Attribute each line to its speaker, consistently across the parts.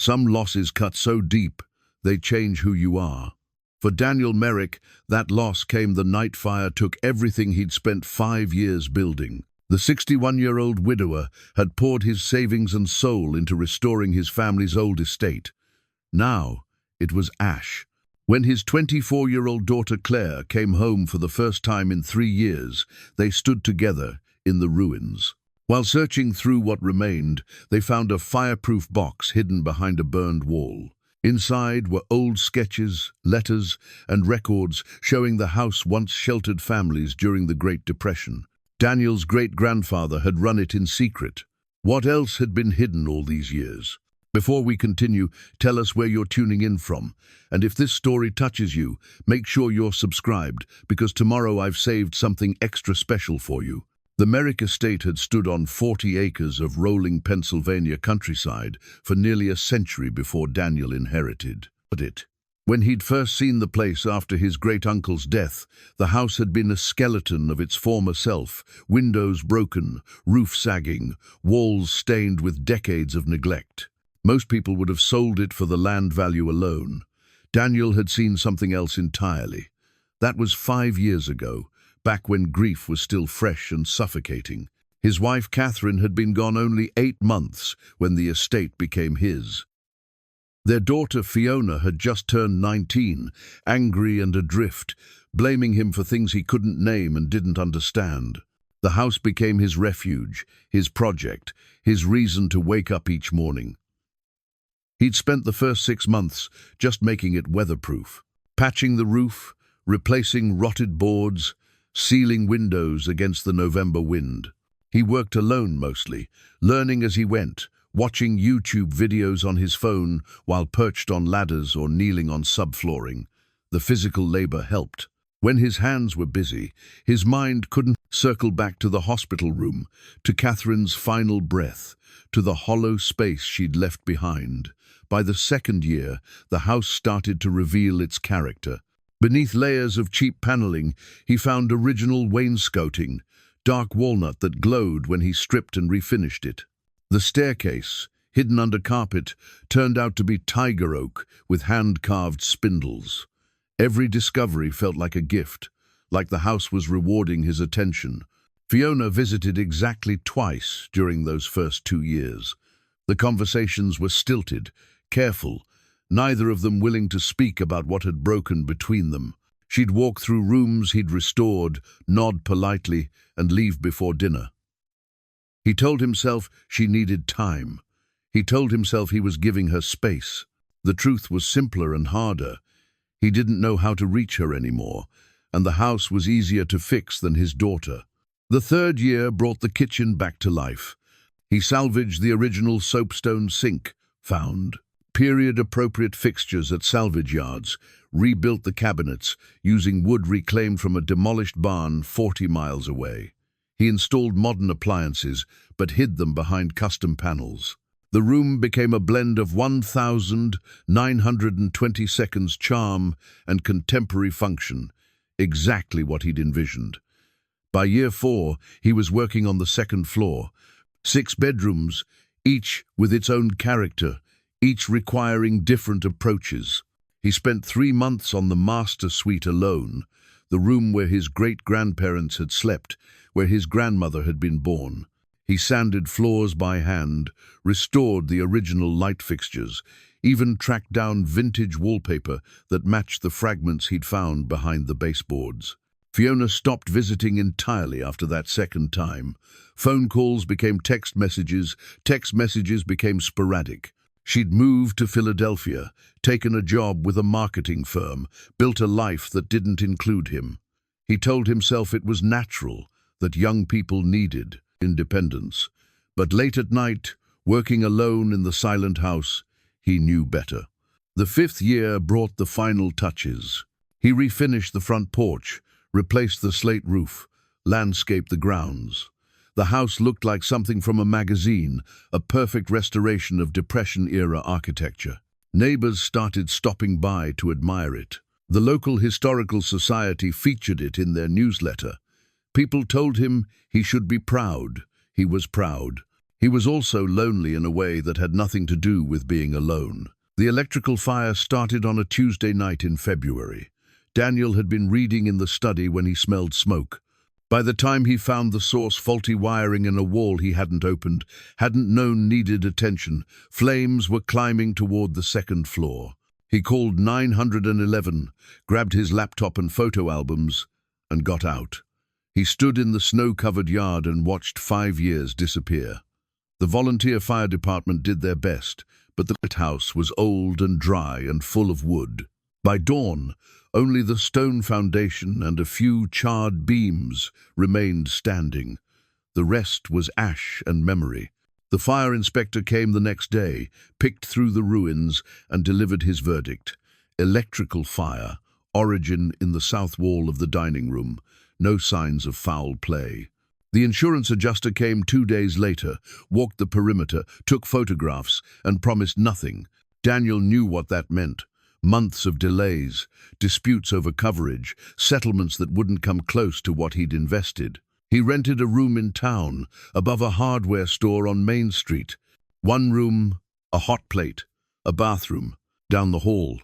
Speaker 1: Some losses cut so deep, they change who you are. For Daniel Merrick, that loss came the night fire took everything he'd spent 5 years building. The 61-year-old widower had poured his savings and soul into restoring his family's old estate. Now, it was ash. When his 24-year-old daughter Claire came home for the first time in 3 years, they stood together in the ruins. While searching through what remained, they found a fireproof box hidden behind a burned wall. Inside were old sketches, letters, and records showing the house once sheltered families during the Great Depression. Daniel's great-grandfather had run it in secret. What else had been hidden all these years? Before we continue, tell us where you're tuning in from. And if this story touches you, make sure you're subscribed, because tomorrow I've saved something extra special for you. The Merrick estate had stood on 40 acres of rolling Pennsylvania countryside for nearly a century before Daniel inherited it. When he'd first seen the place after his great-uncle's death, the house had been a skeleton of its former self, windows broken, roof sagging, walls stained with decades of neglect. Most people would have sold it for the land value alone. Daniel had seen something else entirely. That was 5 years ago, back when grief was still fresh and suffocating. His wife Catherine had been gone only 8 months when the estate became his. Their daughter Fiona had just turned 19, angry and adrift, blaming him for things he couldn't name and didn't understand. The house became his refuge, his project, his reason to wake up each morning. He'd spent the first 6 months just making it weatherproof, patching the roof, replacing rotted boards, sealing windows against the November wind. He worked alone mostly, learning as he went, watching YouTube videos on his phone while perched on ladders or kneeling on subflooring. The physical labor helped. When his hands were busy, his mind couldn't circle back to the hospital room, to Catherine's final breath, to the hollow space she'd left behind. By the 2nd year, the house started to reveal its character. Beneath layers of cheap paneling, he found original wainscoting, dark walnut that glowed when he stripped and refinished it. The staircase, hidden under carpet, turned out to be tiger oak with hand-carved spindles. Every discovery felt like a gift, like the house was rewarding his attention. Fiona visited exactly twice during those first 2 years. The conversations were stilted, careful, neither of them willing to speak about what had broken between them. She'd walk through rooms he'd restored, nod politely, and leave before dinner. He told himself she needed time. He told himself he was giving her space. The truth was simpler and harder. He didn't know how to reach her anymore, and the house was easier to fix than his daughter. The 3rd year brought the kitchen back to life. He salvaged the original soapstone sink, found period-appropriate fixtures at salvage yards, rebuilt the cabinets using wood reclaimed from a demolished barn 40 miles away. He installed modern appliances, but hid them behind custom panels. The room became a blend of 1,920 charm and contemporary function, exactly what he'd envisioned. By year 4, he was working on the 2nd floor. 6 bedrooms, each with its own character, each requiring different approaches. He spent 3 months on the master suite alone, the room where his great-grandparents had slept, where his grandmother had been born. He sanded floors by hand, restored the original light fixtures, even tracked down vintage wallpaper that matched the fragments he'd found behind the baseboards. Fiona stopped visiting entirely after that 2nd time. Phone calls became text messages became sporadic. She'd moved to Philadelphia, taken a job with a marketing firm, built a life that didn't include him. He told himself it was natural, that young people needed independence. But late at night, working alone in the silent house, he knew better. The 5th year brought the final touches. He refinished the front porch, replaced the slate roof, landscaped the grounds. The house looked like something from a magazine, a perfect restoration of Depression-era architecture. Neighbors started stopping by to admire it. The local historical society featured it in their newsletter. People told him he should be proud. He was proud. He was also lonely in a way that had nothing to do with being alone. The electrical fire started on a Tuesday night in February. Daniel had been reading in the study when he smelled smoke. By the time he found the source, faulty wiring in a wall he hadn't opened, hadn't known needed attention. Flames were climbing toward the second floor. He called 911, grabbed his laptop and photo albums, and got out. He stood in the snow-covered yard and watched 5 years disappear. The volunteer fire department did their best, but the house was old and dry and full of wood. By dawn, only the stone foundation and a few charred beams remained standing. The rest was ash and memory. The fire inspector came the next day, picked through the ruins, and delivered his verdict. Electrical fire, origin in the south wall of the dining room, no signs of foul play. The insurance adjuster came 2 days later, walked the perimeter, took photographs, and promised nothing. Daniel knew what that meant. Months of delays, disputes over coverage, settlements that wouldn't come close to what he'd invested. He rented a room in town, above a hardware store on Main Street. One room, a hot plate, a bathroom, down the hall.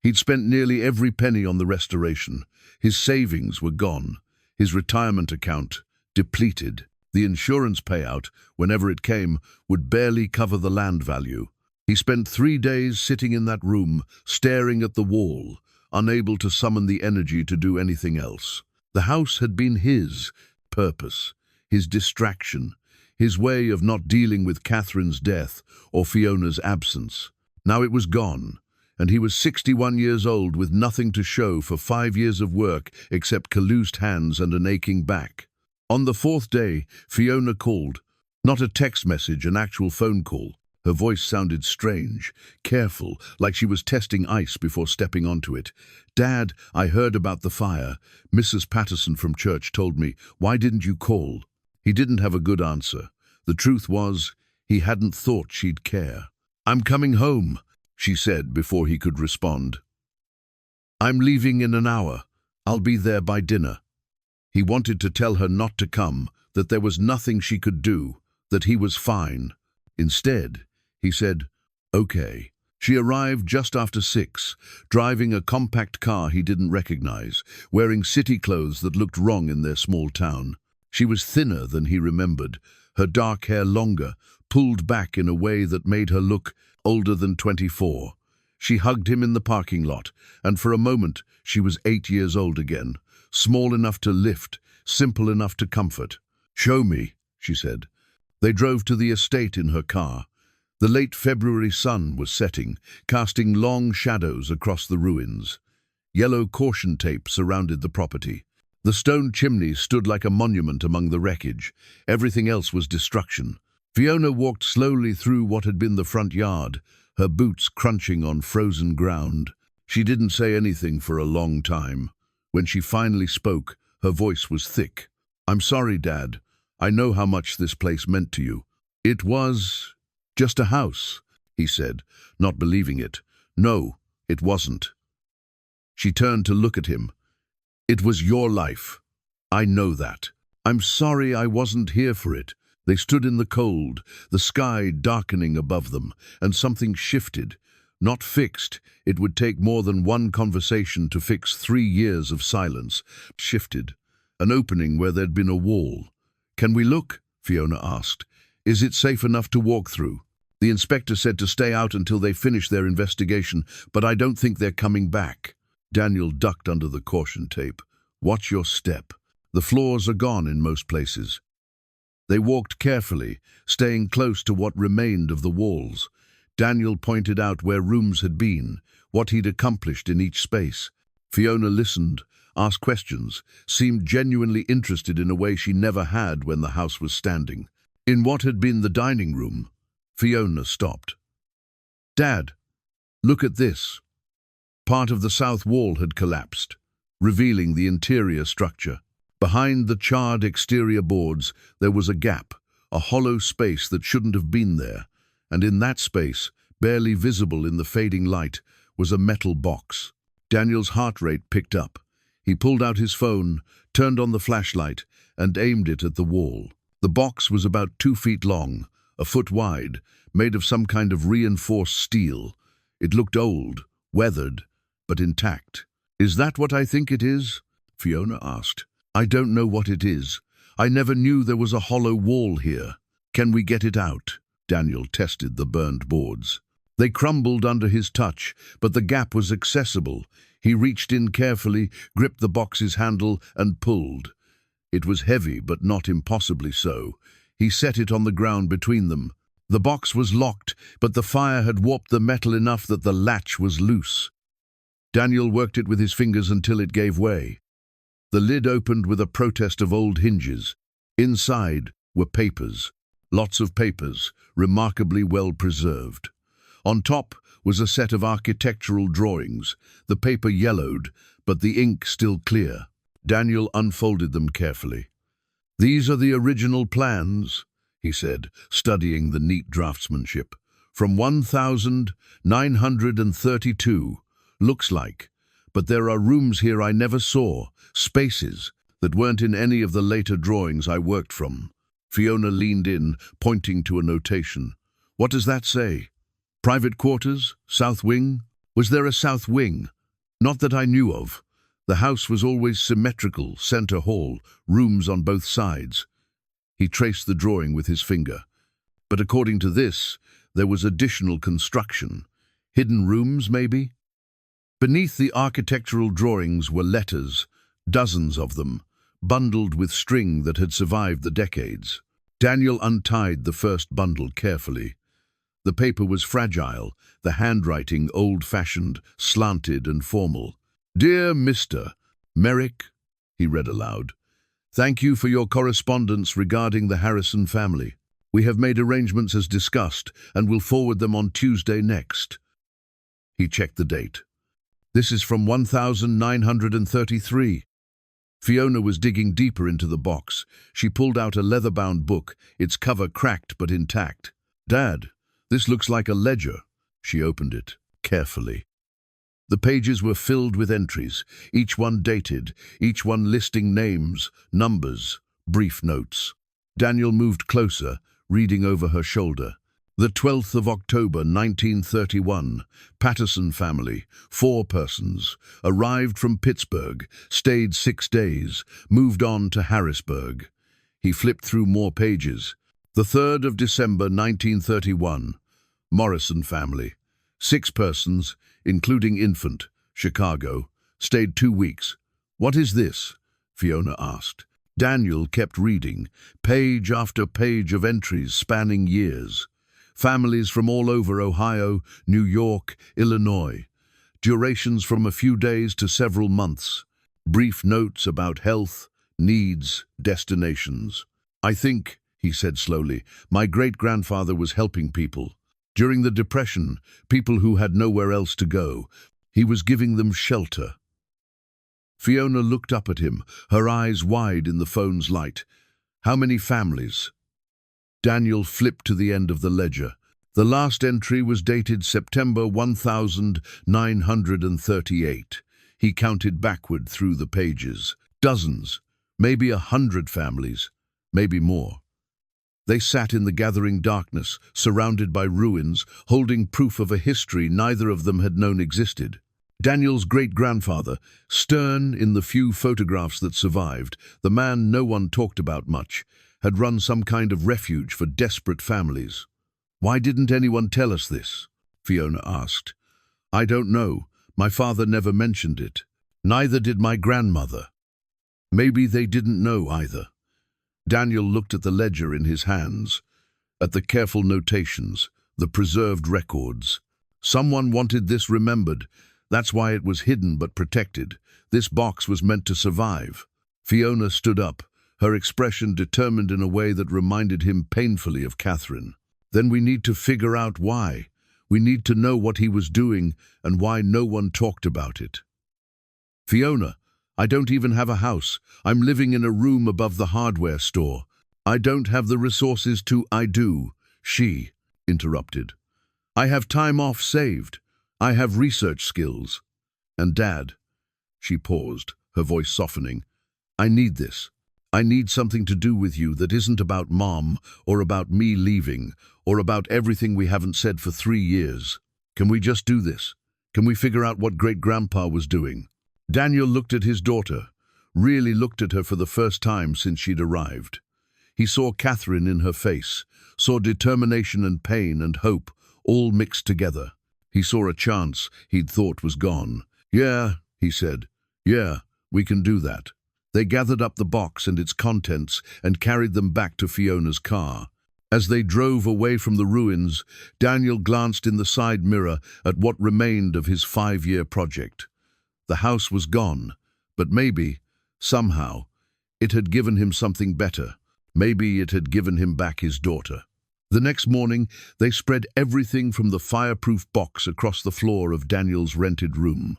Speaker 1: He'd spent nearly every penny on the restoration. His savings were gone. His retirement account depleted. The insurance payout, whenever it came, would barely cover the land value. He spent 3 days sitting in that room, staring at the wall, unable to summon the energy to do anything else. The house had been his purpose, his distraction, his way of not dealing with Catherine's death or Fiona's absence. Now it was gone, and he was 61 years old with nothing to show for 5 years of work except calloused hands and an aching back. On the 4th day, Fiona called. Not a text message, an actual phone call. Her voice sounded strange, careful, like she was testing ice before stepping onto it. "Dad, I heard about the fire. Mrs. Patterson from church told me. Why didn't you call?" He didn't have a good answer. The truth was, he hadn't thought she'd care. "I'm coming home," she said before he could respond. "I'm leaving in an hour. I'll be there by dinner." He wanted to tell her not to come, that there was nothing she could do, that he was fine. Instead, he said, "Okay." She arrived just after 6, driving a compact car he didn't recognize, wearing city clothes that looked wrong in their small town. She was thinner than he remembered, her dark hair longer, pulled back in a way that made her look older than 24. She hugged him in the parking lot, and for a moment she was 8 years old again, small enough to lift, simple enough to comfort. "Show me," she said. They drove to the estate in her car. The late February sun was setting, casting long shadows across the ruins. Yellow caution tape surrounded the property. The stone chimney stood like a monument among the wreckage. Everything else was destruction. Fiona walked slowly through what had been the front yard, her boots crunching on frozen ground. She didn't say anything for a long time. When she finally spoke, her voice was thick. "I'm sorry, Dad. I know how much this place meant to you." "It was just a house," he said, not believing it. "No, it wasn't." She turned to look at him. "It was your life. I know that. I'm sorry I wasn't here for it." They stood in the cold, the sky darkening above them, and something shifted. Not fixed. It would take more than one conversation to fix 3 years of silence. Shifted. An opening where there'd been a wall. "Can we look?" Fiona asked. "Is it safe enough to walk through?" The inspector said to stay out until they finish their investigation, but I don't think they're coming back. Daniel ducked under the caution tape. "Watch your step. The floors are gone in most places." They walked carefully, staying close to what remained of the walls. Daniel pointed out where rooms had been, what he'd accomplished in each space. Fiona listened, asked questions, seemed genuinely interested in a way she never had when the house was standing. In what had been the dining room, Fiona stopped. "Dad, look at this." Part of the south wall had collapsed, revealing the interior structure. Behind the charred exterior boards, there was a gap, a hollow space that shouldn't have been there, and in that space, barely visible in the fading light, was a metal box. Daniel's heart rate picked up. He pulled out his phone, turned on the flashlight, and aimed it at the wall. The box was about 2 feet long, a foot wide, made of some kind of reinforced steel. It looked old, weathered, but intact. "Is that what I think it is?" Fiona asked. "I don't know what it is. I never knew there was a hollow wall here. Can we get it out?" Daniel tested the burned boards. They crumbled under his touch, but the gap was accessible. He reached in carefully, gripped the box's handle, and pulled. It was heavy, but not impossibly so. He set it on the ground between them. The box was locked, but the fire had warped the metal enough that the latch was loose. Daniel worked it with his fingers until it gave way. The lid opened with a protest of old hinges. Inside were papers, lots of papers, remarkably well preserved. On top was a set of architectural drawings, the paper yellowed, but the ink still clear. Daniel unfolded them carefully. "These are the original plans," he said, studying the neat draftsmanship. "From 1932, looks like. But there are rooms here I never saw, spaces, that weren't in any of the later drawings I worked from." Fiona leaned in, pointing to a notation. "What does that say? Private quarters? South wing? Was there a south wing?" "Not that I knew of. The house was always symmetrical, center hall, rooms on both sides." He traced the drawing with his finger. "But according to this, there was additional construction. Hidden rooms, maybe?" Beneath the architectural drawings were letters, dozens of them, bundled with string that had survived the decades. Daniel untied the first bundle carefully. The paper was fragile, the handwriting old-fashioned, slanted and formal. "Dear Mr. Merrick," he read aloud, "thank you for your correspondence regarding the Harrison family. We have made arrangements as discussed and will forward them on Tuesday next." He checked the date. "This is from 1933. Fiona was digging deeper into the box. She pulled out a leather-bound book, its cover cracked but intact. "Dad, this looks like a ledger." She opened it, carefully. The pages were filled with entries, each one dated, each one listing names, numbers, brief notes. Daniel moved closer, reading over her shoulder. "The 12th of October, 1931, Patterson family, 4 persons, arrived from Pittsburgh, stayed 6 days, moved on to Harrisburg." He flipped through more pages. "The 3rd of December, 1931, Morrison family, 6 persons, including infant, Chicago, stayed 2 weeks. What is this?" Fiona asked. Daniel kept reading, page after page of entries spanning years. Families from all over Ohio, New York, Illinois. Durations from a few days to several months. Brief notes about health, needs, destinations. "I think," he said slowly, "my great-grandfather was helping people. During the Depression, people who had nowhere else to go. He was giving them shelter." Fiona looked up at him, her eyes wide in the phone's light. "How many families?" Daniel flipped to the end of the ledger. The last entry was dated September 1938. He counted backward through the pages. Dozens, maybe 100 families, maybe more. They sat in the gathering darkness, surrounded by ruins, holding proof of a history neither of them had known existed. Daniel's great-grandfather, stern in the few photographs that survived, the man no one talked about much, had run some kind of refuge for desperate families. "Why didn't anyone tell us this?" Fiona asked. "I don't know. My father never mentioned it. Neither did my grandmother. Maybe they didn't know either." Daniel looked at the ledger in his hands, at the careful notations, the preserved records. Someone wanted this remembered. That's why it was hidden but protected. This box was meant to survive. Fiona stood up, her expression determined in a way that reminded him painfully of Catherine. "Then we need to figure out why. We need to know what he was doing and why no one talked about it." "Fiona, I don't even have a house. I'm living in a room above the hardware store. I don't have the resources to—" "I do," she interrupted. "I have time off saved. I have research skills. And Dad," she paused, her voice softening, "I need this. I need something to do with you that isn't about Mom, or about me leaving, or about everything we haven't said for 3 years. Can we just do this? Can we figure out what Great-Grandpa was doing?" Daniel looked at his daughter, really looked at her for the first time since she'd arrived. He saw Catherine in her face, saw determination and pain and hope, all mixed together. He saw a chance he'd thought was gone. "Yeah," he said. "Yeah, we can do that." They gathered up the box and its contents and carried them back to Fiona's car. As they drove away from the ruins, Daniel glanced in the side mirror at what remained of his 5-year project. The house was gone, but maybe, somehow, it had given him something better. Maybe it had given him back his daughter. The next morning, they spread everything from the fireproof box across the floor of Daniel's rented room.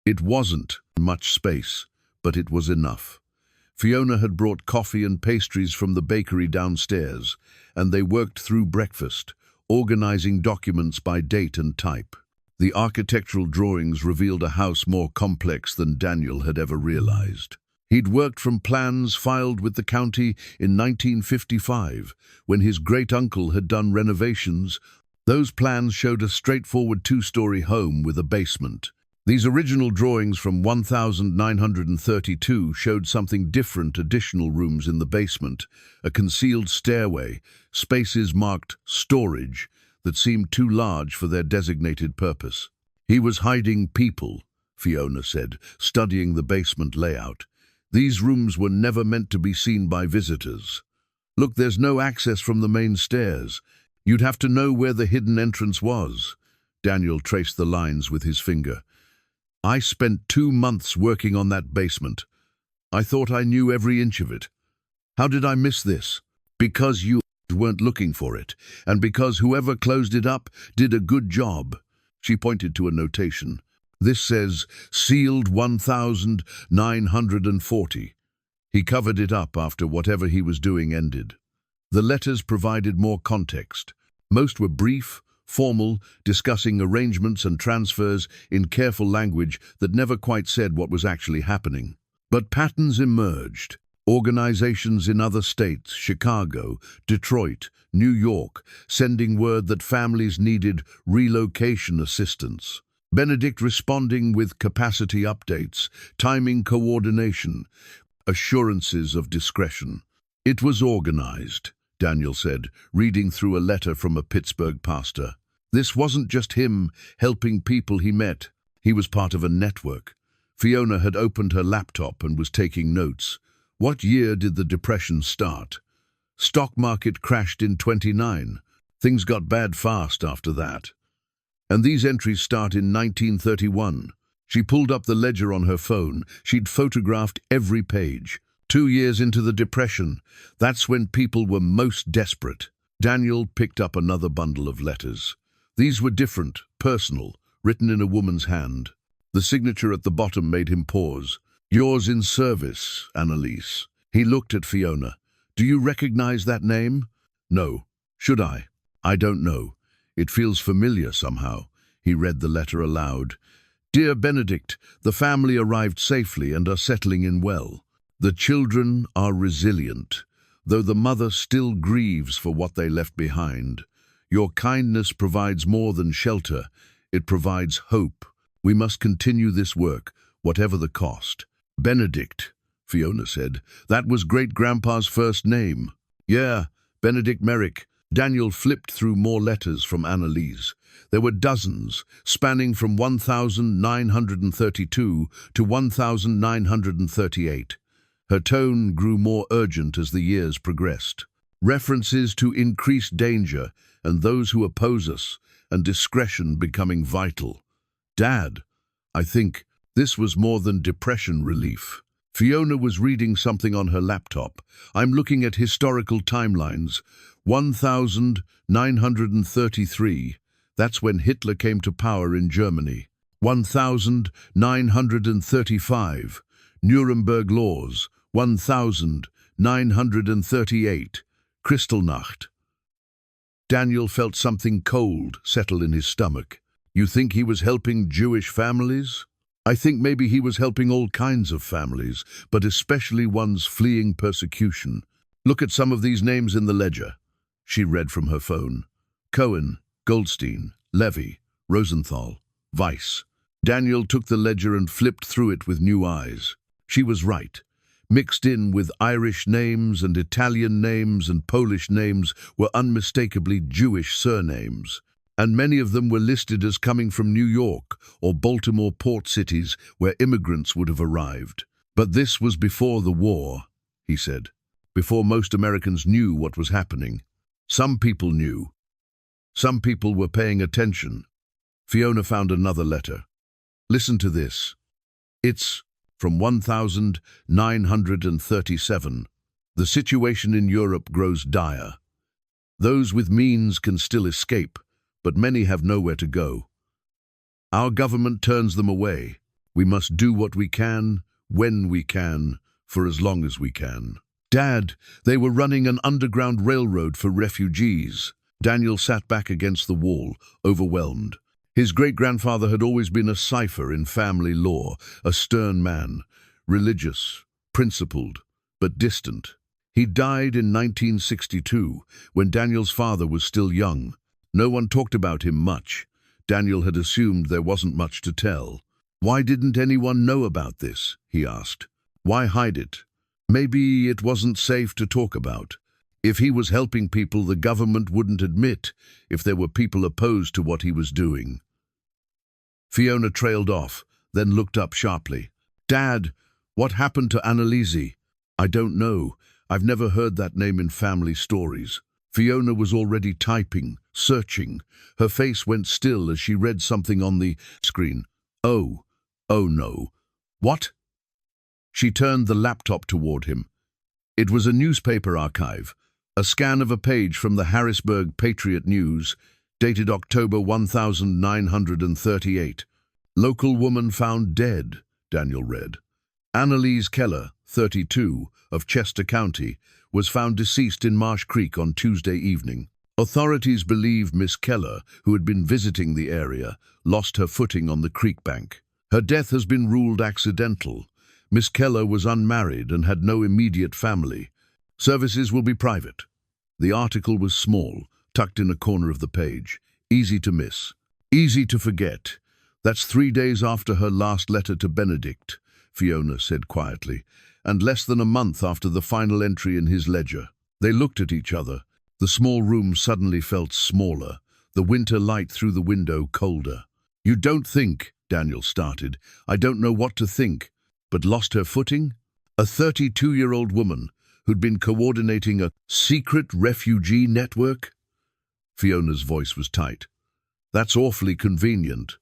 Speaker 1: It wasn't much space, but it was enough. Fiona had brought coffee and pastries from the bakery downstairs, and they worked through breakfast, organizing documents by date and type. The architectural drawings revealed a house more complex than Daniel had ever realized. He'd worked from plans filed with the county in 1955, when his great-uncle had done renovations. Those plans showed a straightforward 2-story home with a basement. These original drawings from 1932 showed something different: additional rooms in the basement, a concealed stairway, spaces marked storage that seemed too large for their designated purpose. "He was hiding people," Fiona said, studying the basement layout. "These rooms were never meant to be seen by visitors. Look, there's no access from the main stairs. You'd have to know where the hidden entrance was." Daniel traced the lines with his finger. "I spent 2 months working on that basement. I thought I knew every inch of it. How did I miss this? Because you weren't looking for it, and because whoever closed it up did a good job." She pointed to a notation. "This says, sealed 1940. He covered it up after whatever he was doing ended." The letters provided more context. Most were brief, formal, discussing arrangements and transfers in careful language that never quite said what was actually happening. But patterns emerged. Organizations in other states, Chicago, Detroit, New York, sending word that families needed relocation assistance. Benedict responding with capacity updates, timing coordination, assurances of discretion. "It was organized," Daniel said, reading through a letter from a Pittsburgh pastor. This wasn't just him helping people he met. He was part of a network. Fiona had opened her laptop and was taking notes. What year did the Depression start? Stock market crashed in 29. Things got bad fast after that. And these entries start in 1931. She pulled up the ledger on her phone. She'd photographed every page. 2 years into the Depression, that's when people were most desperate. Daniel picked up another bundle of letters. These were different, personal, written in a woman's hand. The signature at the bottom made him pause. "Yours in service, Annalise." He looked at Fiona. "Do you recognize that name?" "No. Should I?" "I don't know. It feels familiar somehow." He read the letter aloud. "Dear Benedict, the family arrived safely and are settling in well. The children are resilient, though the mother still grieves for what they left behind. Your kindness provides more than shelter. It provides hope. We must continue this work, whatever the cost." "Benedict," Fiona said. "That was Great-Grandpa's first name." "Yeah, Benedict Merrick." Daniel flipped through more letters from Annalise. There were dozens, spanning from 1932 to 1938. Her tone grew more urgent as the years progressed. References to increased danger and those who oppose us, and discretion becoming vital. "Dad, I think this was more than depression relief." Fiona was reading something on her laptop. "I'm looking at historical timelines. 1933, that's when Hitler came to power in Germany. 1935, Nuremberg laws. 1938, Kristallnacht." Daniel felt something cold settle in his stomach. "You think he was helping Jewish families?" I think maybe he was helping all kinds of families, but especially ones fleeing persecution. Look at some of these names in the ledger. She read from her phone. Cohen, Goldstein, Levy, Rosenthal, Weiss. Daniel took the ledger and flipped through it with new eyes. She was right. Mixed in with Irish names and Italian names and Polish names were unmistakably Jewish surnames, and many of them were listed as coming from New York or Baltimore port cities where immigrants would have arrived. But this was before the war, he said, before most Americans knew what was happening. Some people knew. Some people were paying attention. Fiona found another letter. Listen to this. It's from 1937. The situation in Europe grows dire. Those with means can still escape, but many have nowhere to go. Our government turns them away. We must do what we can, when we can, for as long as we can. Dad, they were running an underground railroad for refugees. Daniel sat back against the wall, overwhelmed. His great-grandfather had always been a cipher in family law, a stern man, religious, principled, but distant. He died in 1962, when Daniel's father was still young. No one talked about him much. Daniel had assumed there wasn't much to tell. Why didn't anyone know about this? He asked. Why hide it? Maybe it wasn't safe to talk about. If he was helping people, the government wouldn't admit if there were people opposed to what he was doing. Fiona trailed off, then looked up sharply. Dad, what happened to Annalise? I don't know. I've never heard that name in family stories. Fiona was already typing, searching. Her face went still as she read something on the screen. Oh no. What? She turned the laptop toward him. It was a newspaper archive. A scan of a page from the Harrisburg Patriot News, dated October 1938. Local woman found dead, Daniel read. Annalise Keller, 32, of Chester County, was found deceased in Marsh Creek on Tuesday evening. Authorities believe Miss Keller, who had been visiting the area, lost her footing on the creek bank. Her death has been ruled accidental. Miss Keller was unmarried and had no immediate family. Services will be private. The article was small, tucked in a corner of the page. Easy to miss. Easy to forget. That's 3 days after her last letter to Benedict, Fiona said quietly, and less than a month after the final entry in his ledger. They looked at each other. The small room suddenly felt smaller, the winter light through the window colder. You don't think, Daniel started. I don't know what to think. But lost her footing? A 32-year-old woman who'd been coordinating a secret refugee network? Fiona's voice was tight. That's awfully convenient.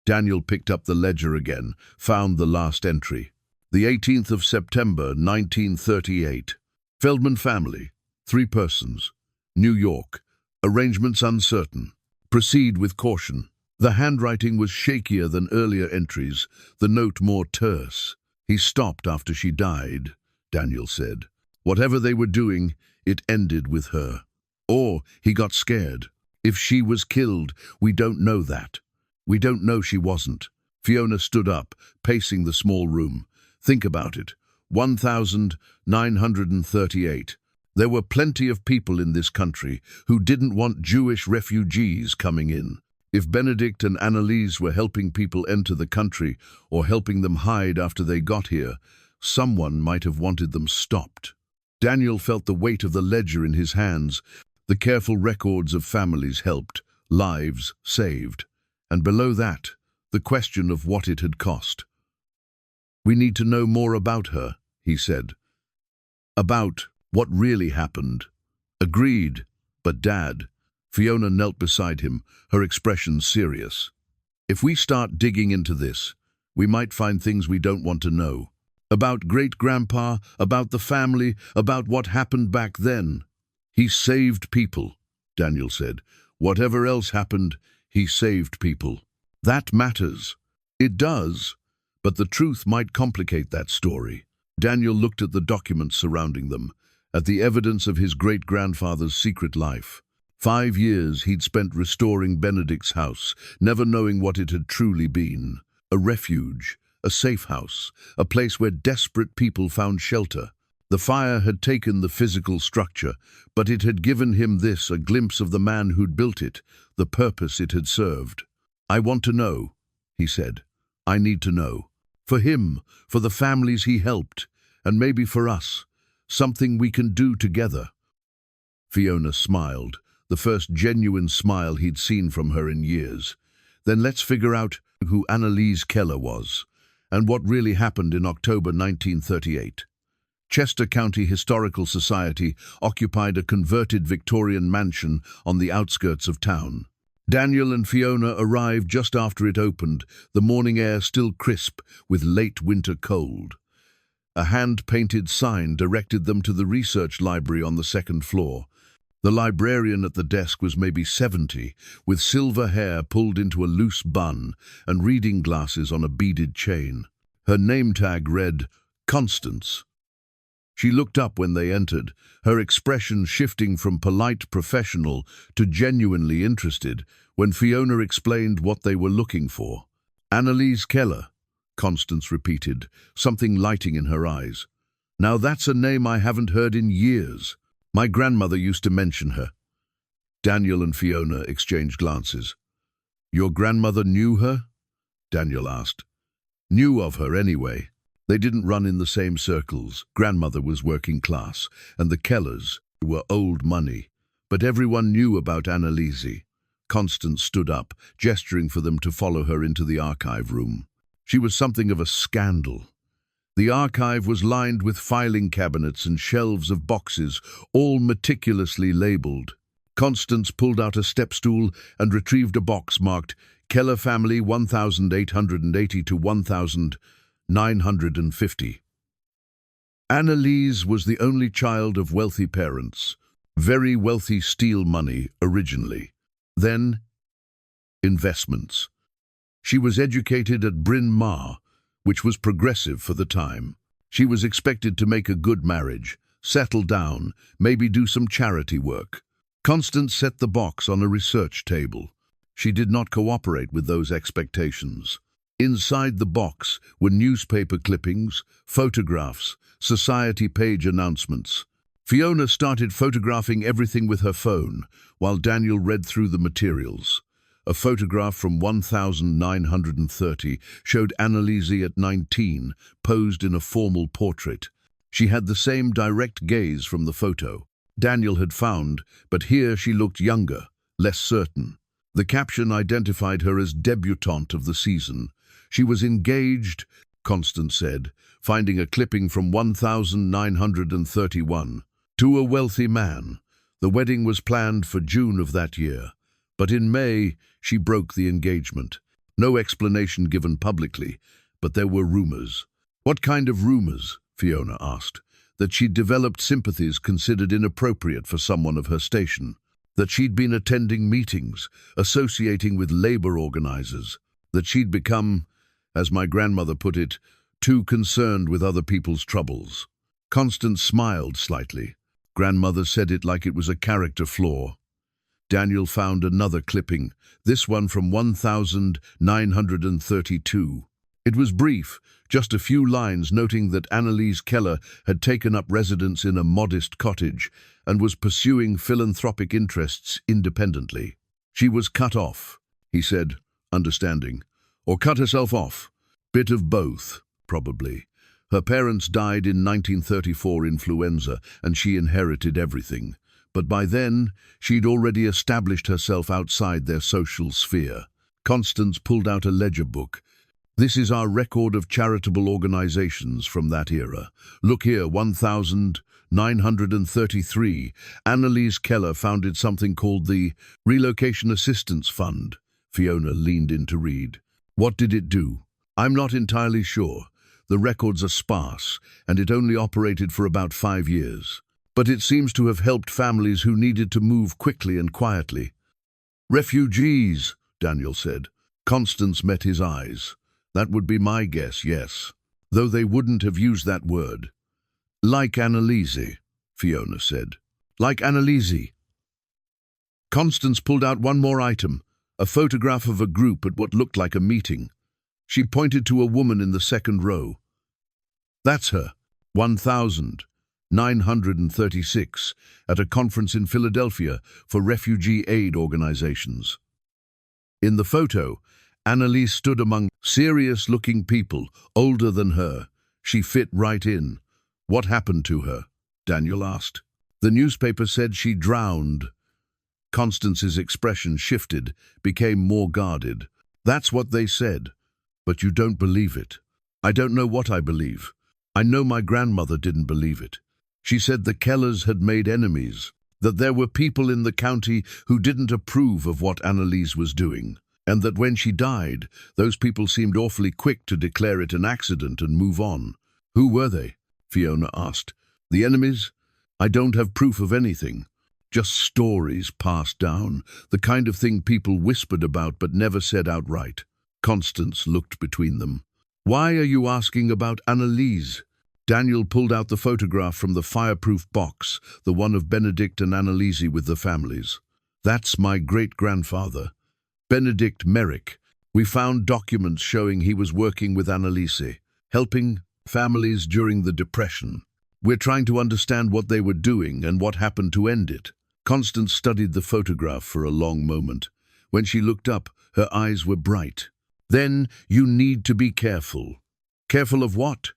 Speaker 1: Daniel picked up the ledger again, found the last entry. The 18th of September, 1938. Feldman family, 3 persons. New York. Arrangements uncertain. Proceed with caution. The handwriting was shakier than earlier entries, the note more terse. He stopped after she died, Daniel said. Whatever they were doing, it ended with her. Or he got scared. If she was killed, we don't know that. We don't know she wasn't. Fiona stood up, pacing the small room. Think about it. 1938. There were plenty of people in this country who didn't want Jewish refugees coming in. If Benedict and Annalise were helping people enter the country or helping them hide after they got here, someone might have wanted them stopped. Daniel felt the weight of the ledger in his hands, the careful records of families helped, lives saved, and below that, the question of what it had cost. We need to know more about her, he said. About what really happened. Agreed, but Dad. Fiona knelt beside him, her expression serious. If we start digging into this, we might find things we don't want to know. About great-grandpa, about the family, about what happened back then. He saved people, Daniel said. Whatever else happened, he saved people. That matters. It does, but the truth might complicate that story. Daniel looked at the documents surrounding them, at the evidence of his great-grandfather's secret life. 5 years he'd spent restoring Benedict's house, never knowing what it had truly been. A refuge, a safe house, a place where desperate people found shelter. The fire had taken the physical structure, but it had given him this, a glimpse of the man who'd built it, the purpose it had served. "I want to know," he said. "I need to know. For him, for the families he helped, and maybe for us. Something we can do together." Fiona smiled, the first genuine smile he'd seen from her in years. "Then let's figure out who Annalise Keller was, and what really happened in October 1938. Chester County Historical Society occupied a converted Victorian mansion on the outskirts of town. Daniel and Fiona arrived just after it opened, the morning air still crisp with late winter cold. A hand-painted sign directed them to the research library on the second floor. The librarian at the desk was maybe 70, with silver hair pulled into a loose bun and reading glasses on a beaded chain. Her name tag read, "Constance." She looked up when they entered, her expression shifting from polite professional to genuinely interested when Fiona explained what they were looking for. "Annalise Keller," Constance repeated, something lighting in her eyes. "Now that's a name I haven't heard in years. My grandmother used to mention her." Daniel and Fiona exchanged glances. "Your grandmother knew her?" Daniel asked. "Knew of her anyway. They didn't run in the same circles. Grandmother was working class, and the Kellers were old money. But everyone knew about Annalise." Constance stood up, gesturing for them to follow her into the archive room. She was something of a scandal. The archive was lined with filing cabinets and shelves of boxes, all meticulously labeled. Constance pulled out a step stool and retrieved a box marked Keller Family 1880 to 1950. Annalise was the only child of wealthy parents, very wealthy steel money originally. Then, investments. She was educated at Bryn Mawr, which was progressive for the time. She was expected to make a good marriage, settle down, maybe do some charity work. Constance set the box on a research table. She did not cooperate with those expectations. Inside the box were newspaper clippings, photographs, society page announcements. Fiona started photographing everything with her phone, while Daniel read through the materials. A photograph from 1930 showed Annalise at 19, posed in a formal portrait. She had the same direct gaze from the photo Daniel had found, but here she looked younger, less certain. The caption identified her as debutante of the season. She was engaged, Constance said, finding a clipping from 1931, to a wealthy man. The wedding was planned for June of that year, but in May she broke the engagement. No explanation given publicly, but there were rumors. What kind of rumors? Fiona asked. That she'd developed sympathies considered inappropriate for someone of her station. That she'd been attending meetings, associating with labor organizers. That she'd become, as my grandmother put it, too concerned with other people's troubles. Constance smiled slightly. Grandmother said it like it was a character flaw. Daniel found another clipping, this one from 1932. It was brief, just a few lines noting that Annalise Keller had taken up residence in a modest cottage and was pursuing philanthropic interests independently. She was cut off, he said, understanding. Or cut herself off. Bit of both, probably. Her parents died in 1934 influenza, and she inherited everything. But by then, she'd already established herself outside their social sphere. Constance pulled out a ledger book. This is our record of charitable organizations from that era. Look here, 1933. Annalise Keller founded something called the Relocation Assistance Fund. Fiona leaned in to read. What did it do? I'm not entirely sure. The records are sparse, and it only operated for about 5 years. But it seems to have helped families who needed to move quickly and quietly. Refugees, Daniel said. Constance met his eyes. That would be my guess, yes. Though they wouldn't have used that word. Like Annalise, Fiona said. Like Annalise. Constance pulled out one more item, a photograph of a group at what looked like a meeting. She pointed to a woman in the second row. That's her, 1936, at a conference in Philadelphia for refugee aid organizations. In the photo, Annalise stood among serious-looking people, older than her. She fit right in. What happened to her? Daniel asked. The newspaper said she drowned. Constance's expression shifted, became more guarded. That's what they said. But you don't believe it. I don't know what I believe. I know my grandmother didn't believe it. She said the Kellers had made enemies, that there were people in the county who didn't approve of what Annalise was doing, and that when she died, those people seemed awfully quick to declare it an accident and move on. Who were they? Fiona asked. The enemies? I don't have proof of anything. Just stories passed down, the kind of thing people whispered about but never said outright. Constance looked between them. Why are you asking about Annalise? Daniel pulled out the photograph from the fireproof box, the one of Benedict and Annalise with the families. That's my great-grandfather, Benedict Merrick. We found documents showing he was working with Annalise, helping families during the Depression. We're trying to understand what they were doing and what happened to end it. Constance studied the photograph for a long moment. When she looked up, her eyes were bright. Then you need to be careful. Careful of what?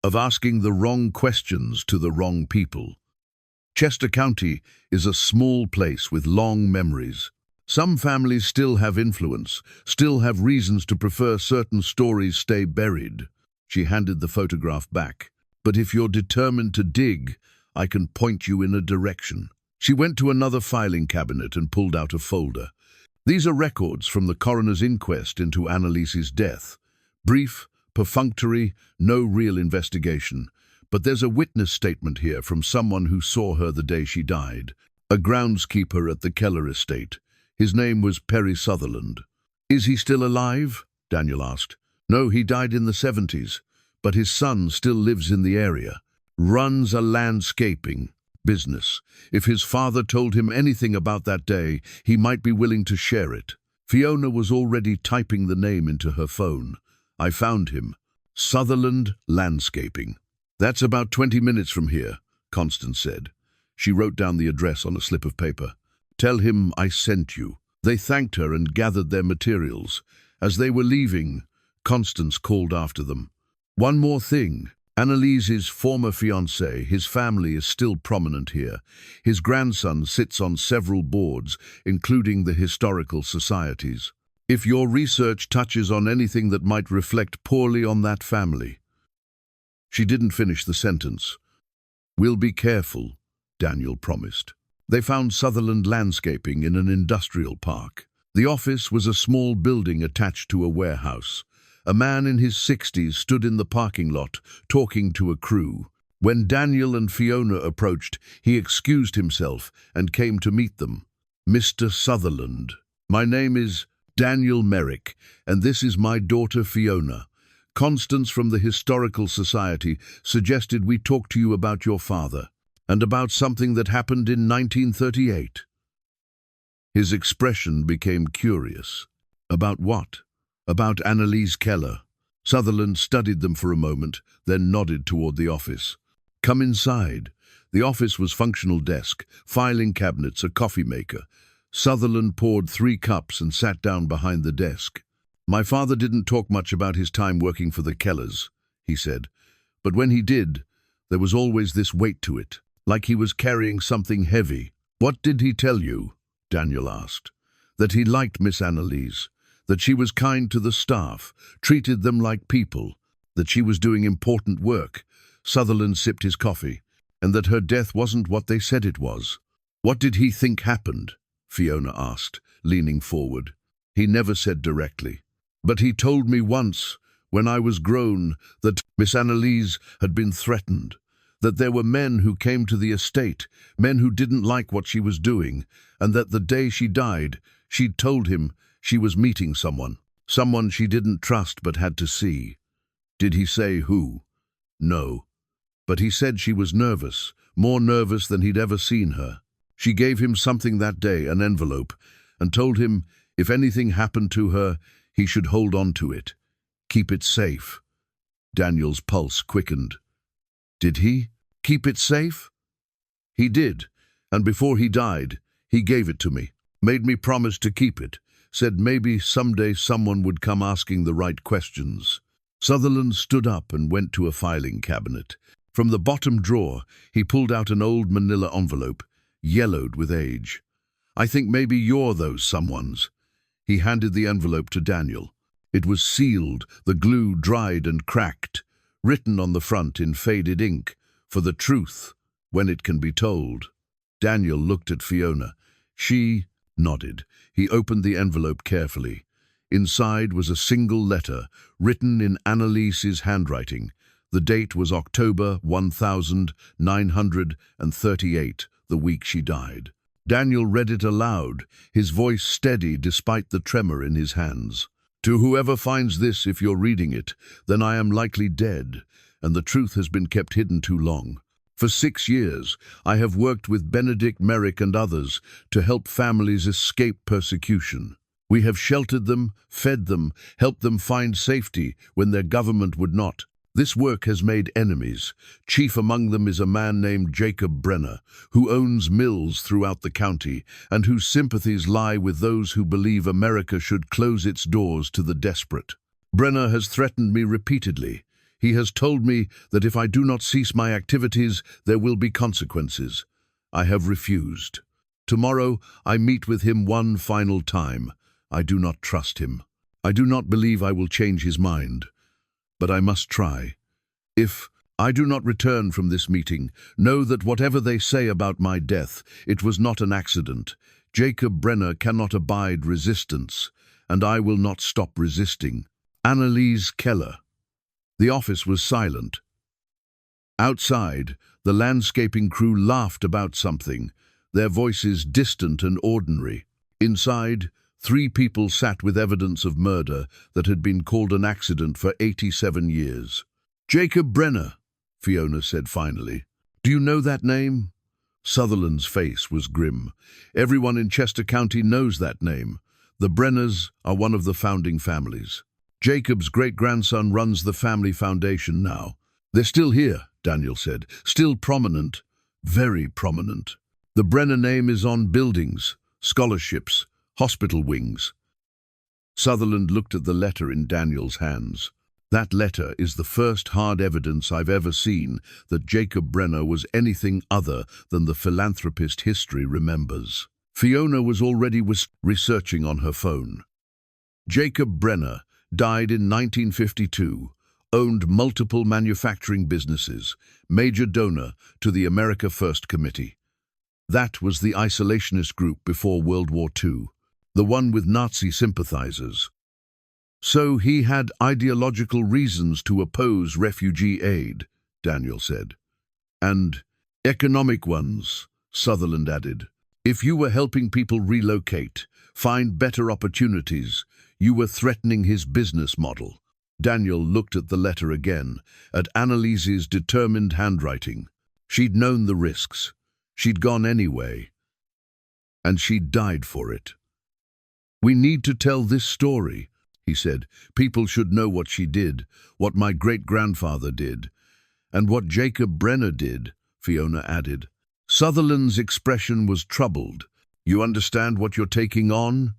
Speaker 1: Of asking the wrong questions to the wrong people. Chester County is a small place with long memories. Some families still have influence, still have reasons to prefer certain stories stay buried. She handed the photograph back. But if you're determined to dig, I can point you in a direction. She went to another filing cabinet and pulled out a folder. These are records from the coroner's inquest into Annalise's death. Brief, perfunctory, no real investigation. But there's a witness statement here from someone who saw her the day she died. A groundskeeper at the Keller estate. His name was Perry Sutherland. Is he still alive? Daniel asked. No, he died in the 70s. But his son still lives in the area. Runs a landscaping business. If his father told him anything about that day, he might be willing to share it. Fiona was already typing the name into her phone. I found him. Sutherland Landscaping. That's about 20 minutes from here, Constance said. She wrote down the address on a slip of paper. Tell him I sent you. They thanked her and gathered their materials. As they were leaving, Constance called after them. One more thing. Annalise's former fiancé, his family is still prominent here. His grandson sits on several boards, including the historical societies. If your research touches on anything that might reflect poorly on that family. She didn't finish the sentence. We'll be careful, Daniel promised. They found Sutherland Landscaping in an industrial park. The office was a small building attached to a warehouse. A man in his 60s stood in the parking lot, talking to a crew. When Daniel and Fiona approached, he excused himself and came to meet them. Mr. Sutherland, my name is Daniel Merrick, and this is my daughter Fiona. Constance from the Historical Society suggested we talk to you about your father, and about something that happened in 1938. His expression became curious. About what? About Annalise Keller. Sutherland studied them for a moment, then nodded toward the office. Come inside. The office was functional desk, filing cabinets, a coffee maker. Sutherland poured 3 cups and sat down behind the desk. My father didn't talk much about his time working for the Kellers, he said. But when he did, there was always this weight to it, like he was carrying something heavy. What did he tell you? Daniel asked. That he liked Miss Annalise. That she was kind to the staff, treated them like people, that she was doing important work. Sutherland sipped his coffee, and that her death wasn't what they said it was. What did he think happened? Fiona asked, leaning forward. He never said directly. But he told me once, when I was grown, that Miss Annalise had been threatened, that there were men who came to the estate, men who didn't like what she was doing, and that the day she died, she'd told him she was meeting someone she didn't trust but had to see. Did he say who? No. But he said she was nervous, more nervous than he'd ever seen her. She gave him something that day, an envelope, and told him if anything happened to her, he should hold on to it. Keep it safe. Daniel's pulse quickened. Did he keep it safe? He did, and before he died, he gave it to me, made me promise to keep it, said maybe someday someone would come asking the right questions. Sutherland stood up and went to a filing cabinet. From the bottom drawer, he pulled out an old manila envelope, yellowed with age. I think maybe you're those someones. He handed the envelope to Daniel. It was sealed, the glue dried and cracked, written on the front in faded ink, for the truth, when it can be told. Daniel looked at Fiona. She nodded. He opened the envelope carefully. Inside was a single letter, written in Annalise's handwriting. The date was October 1938, the week she died. Daniel read it aloud, his voice steady despite the tremor in his hands. To whoever finds this, if you're reading it, then I am likely dead, and the truth has been kept hidden too long. For 6 years, I have worked with Benedict Merrick and others to help families escape persecution. We have sheltered them, fed them, helped them find safety when their government would not. This work has made enemies. Chief among them is a man named Jacob Brenner, who owns mills throughout the county and whose sympathies lie with those who believe America should close its doors to the desperate. Brenner has threatened me repeatedly. He has told me that if I do not cease my activities, there will be consequences. I have refused. Tomorrow, I meet with him one final time. I do not trust him. I do not believe I will change his mind. But I must try. If I do not return from this meeting, know that whatever they say about my death, it was not an accident. Jacob Brenner cannot abide resistance, and I will not stop resisting. Annalise Keller. The office was silent. Outside, the landscaping crew laughed about something, their voices distant and ordinary. Inside, 3 people sat with evidence of murder that had been called an accident for 87 years. Jacob Brenner, Fiona said finally. Do you know that name? Sutherland's face was grim. Everyone in Chester County knows that name. The Brenners are one of the founding families. Jacob's great-grandson runs the family foundation now. They're still here, Daniel said. Still prominent. Very prominent. The Brenner name is on buildings, scholarships, hospital wings. Sutherland looked at the letter in Daniel's hands. That letter is the first hard evidence I've ever seen that Jacob Brenner was anything other than the philanthropist history remembers. Fiona was already researching on her phone. Jacob Brenner died in 1952, owned multiple manufacturing businesses, major donor to the America First Committee. That was the isolationist group before World War II. The one with Nazi sympathizers. So he had ideological reasons to oppose refugee aid, Daniel said. And economic ones, Sutherland added. If you were helping people relocate, find better opportunities, you were threatening his business model. Daniel looked at the letter again, at Annalise's determined handwriting. She'd known the risks. She'd gone anyway. And she'd died for it. We need to tell this story, he said. People should know what she did, what my great-grandfather did, and what Jacob Brenner did, Fiona added. Sutherland's expression was troubled. You understand what you're taking on?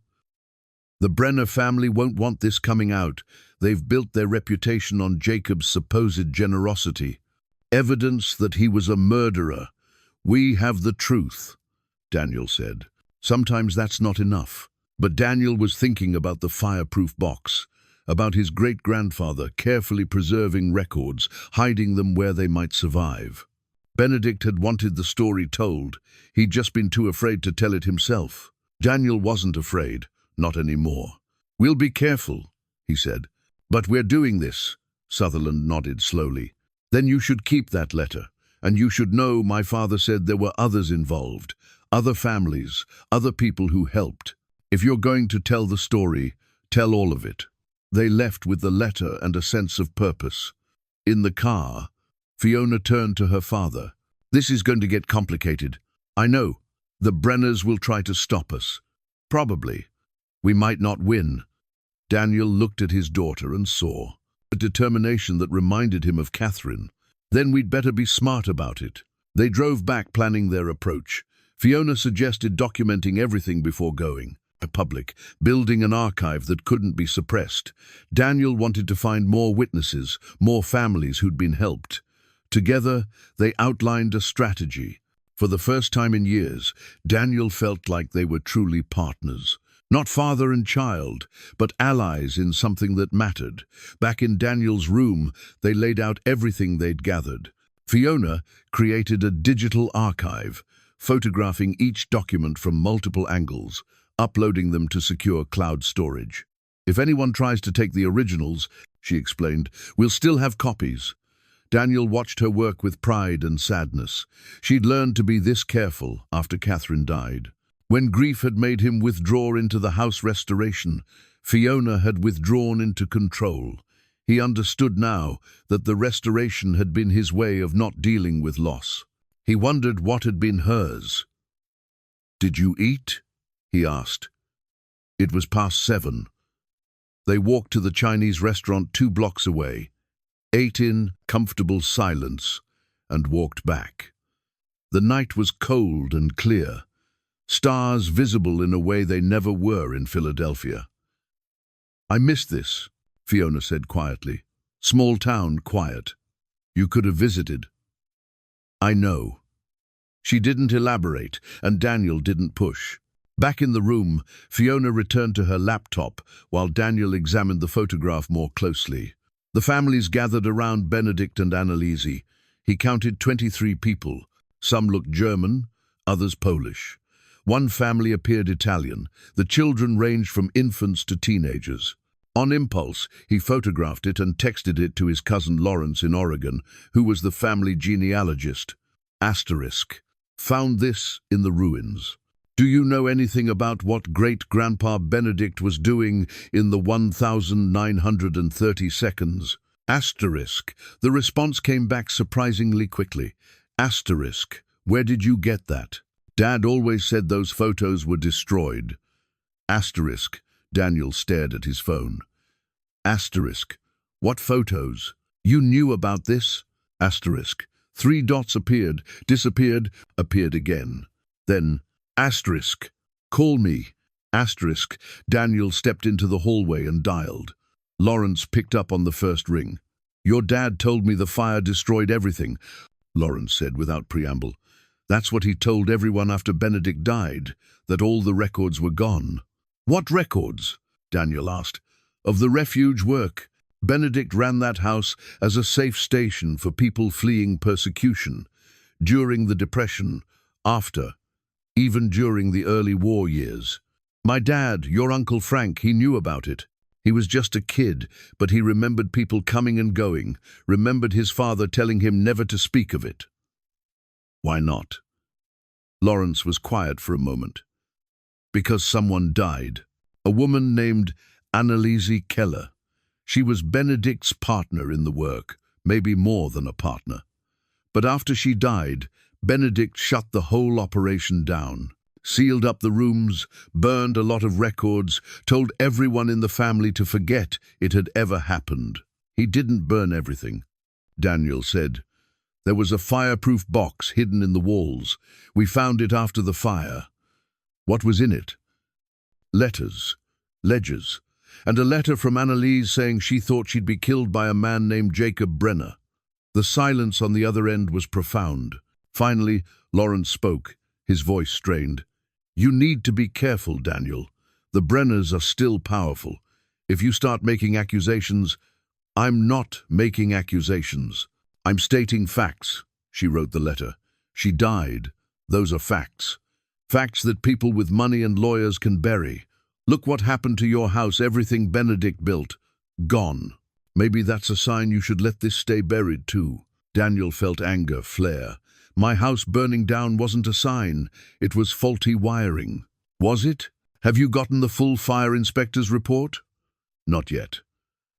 Speaker 1: The Brenner family won't want this coming out. They've built their reputation on Jacob's supposed generosity. Evidence that he was a murderer. We have the truth, Daniel said. Sometimes that's not enough. But Daniel was thinking about the fireproof box, about his great-grandfather carefully preserving records, hiding them where they might survive. Benedict had wanted the story told. He'd just been too afraid to tell it himself. Daniel wasn't afraid, not anymore. We'll be careful, he said. But we're doing this, Sutherland nodded slowly. Then you should keep that letter, and you should know my father said there were others involved, other families, other people who helped. If you're going to tell the story, tell all of it. They left with the letter and a sense of purpose. In the car, Fiona turned to her father. This is going to get complicated. I know. The Brenners will try to stop us. Probably. We might not win. Daniel looked at his daughter and saw. a determination that reminded him of Catherine. Then we'd better be smart about it. They drove back, planning their approach. Fiona suggested documenting everything before going public, building an archive that couldn't be suppressed. Daniel wanted to find more witnesses, more families who'd been helped. Together, they outlined a strategy. For the first time in years, Daniel felt like they were truly partners. Not father and child, but allies in something that mattered. Back in Daniel's room, they laid out everything they'd gathered. Fiona created a digital archive, photographing each document from multiple angles, uploading them to secure cloud storage. If anyone tries to take the originals, she explained, we'll still have copies. Daniel watched her work with pride and sadness. She'd learned to be this careful after Catherine died. When grief had made him withdraw into the house restoration, Fiona had withdrawn into control. He understood now that the restoration had been his way of not dealing with loss. He wondered what had been hers. "Did you eat?" he asked. It was past 7. They walked to the Chinese restaurant 2 blocks away, ate in comfortable silence, and walked back. The night was cold and clear, stars visible in a way they never were in Philadelphia. "I miss this," Fiona said quietly. "Small town, quiet. You could have visited." "I know." She didn't elaborate, and Daniel didn't push. Back in the room, Fiona returned to her laptop while Daniel examined the photograph more closely. The families gathered around Benedict and Annalise. He counted 23 people. Some looked German, others Polish. One family appeared Italian. The children ranged from infants to teenagers. On impulse, he photographed it and texted it to his cousin Lawrence in Oregon, who was the family genealogist. Asterisk. Found this in the ruins. Do you know anything about what great-grandpa Benedict was doing in the 1930 seconds? Asterisk. The response came back surprisingly quickly. Asterisk. Where did you get that? Dad always said those photos were destroyed. Asterisk. Daniel stared at his phone. Asterisk. What photos? You knew about this? Asterisk. 3 dots appeared, disappeared, appeared again. Then, asterisk. Call me. Asterisk. Daniel stepped into the hallway and dialed. Lawrence picked up on the first ring. Your dad told me the fire destroyed everything, Lawrence said without preamble. That's what he told everyone after Benedict died, that all the records were gone. What records? Daniel asked. Of the refuge work. Benedict ran that house as a safe station for people fleeing persecution. During the Depression, after, even during the early war years. My dad, your Uncle Frank, he knew about it. He was just a kid, but he remembered people coming and going, remembered his father telling him never to speak of it. Why not? Lawrence was quiet for a moment. Because someone died. A woman named Annalise Keller. She was Benedict's partner in the work, maybe more than a partner. But after she died, Benedict shut the whole operation down, sealed up the rooms, burned a lot of records, told everyone in the family to forget it had ever happened. He didn't burn everything, Daniel said. There was a fireproof box hidden in the walls. We found it after the fire. What was in it? Letters, ledgers, and a letter from Annalise saying she thought she'd be killed by a man named Jacob Brenner. The silence on the other end was profound. Finally, Lawrence spoke, his voice strained. You need to be careful, Daniel. The Brenners are still powerful. If you start making accusations, I'm not making accusations. I'm stating facts, she wrote the letter. She died. Those are facts. Facts that people with money and lawyers can bury. Look what happened to your house, everything Benedict built. Gone. Maybe that's a sign you should let this stay buried too. Daniel felt anger flare. My house burning down wasn't a sign. It was faulty wiring. Was it? Have you gotten the full fire inspector's report? Not yet.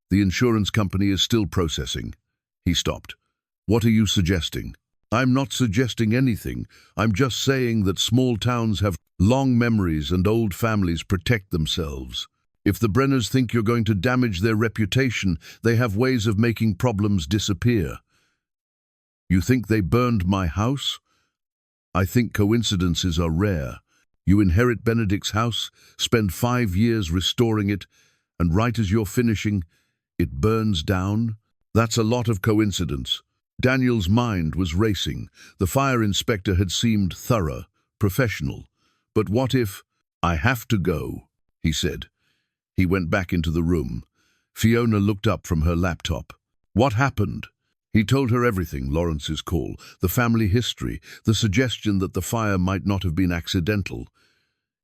Speaker 1: The insurance company is still processing. He stopped. What are you suggesting? I'm not suggesting anything. I'm just saying that small towns have long memories and old families protect themselves. If the Brenners think you're going to damage their reputation, they have ways of making problems disappear. You think they burned my house? I think coincidences are rare. You inherit Benedict's house, spend 5 years restoring it, and right as you're finishing, it burns down? That's a lot of coincidence. Daniel's mind was racing. The fire inspector had seemed thorough, professional. But what if— "I have to go," he said. He went back into the room. Fiona looked up from her laptop. What happened? He told her everything: Lawrence's call, the family history, the suggestion that the fire might not have been accidental.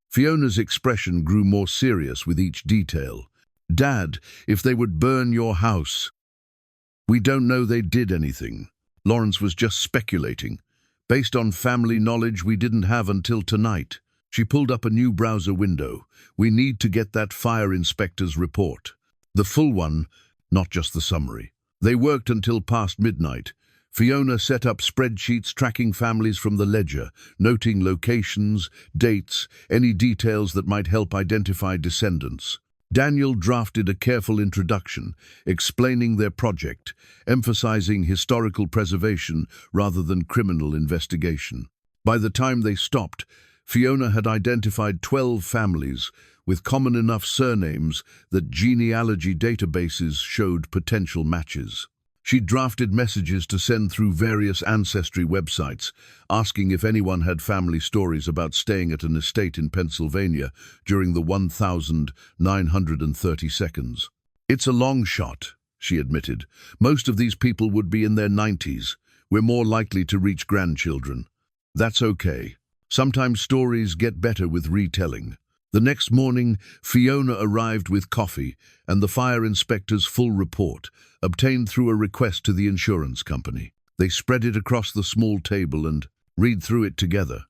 Speaker 1: Fiona's expression grew more serious with each detail. "Dad, if they would burn your house—" "We don't know they did anything. Lawrence was just speculating, based on family knowledge we didn't have until tonight." She pulled up a new browser window. "We need to get that fire inspector's report. The full one, not just the summary." They worked until past midnight. Fiona set up spreadsheets tracking families from the ledger, noting locations, dates, any details that might help identify descendants. Daniel drafted a careful introduction, explaining their project, emphasizing historical preservation rather than criminal investigation. By the time they stopped, Fiona had identified 12 families with common enough surnames that genealogy databases showed potential matches. She drafted messages to send through various ancestry websites, asking if anyone had family stories about staying at an estate in Pennsylvania during the 1,930 seconds. "It's a long shot," she admitted. "Most of these people would be in their 90s. We're more likely to reach grandchildren. That's okay. Sometimes stories get better with retelling." The next morning, Fiona arrived with coffee and the fire inspector's full report, obtained through a request to the insurance company. They spread it across the small table and read through it together.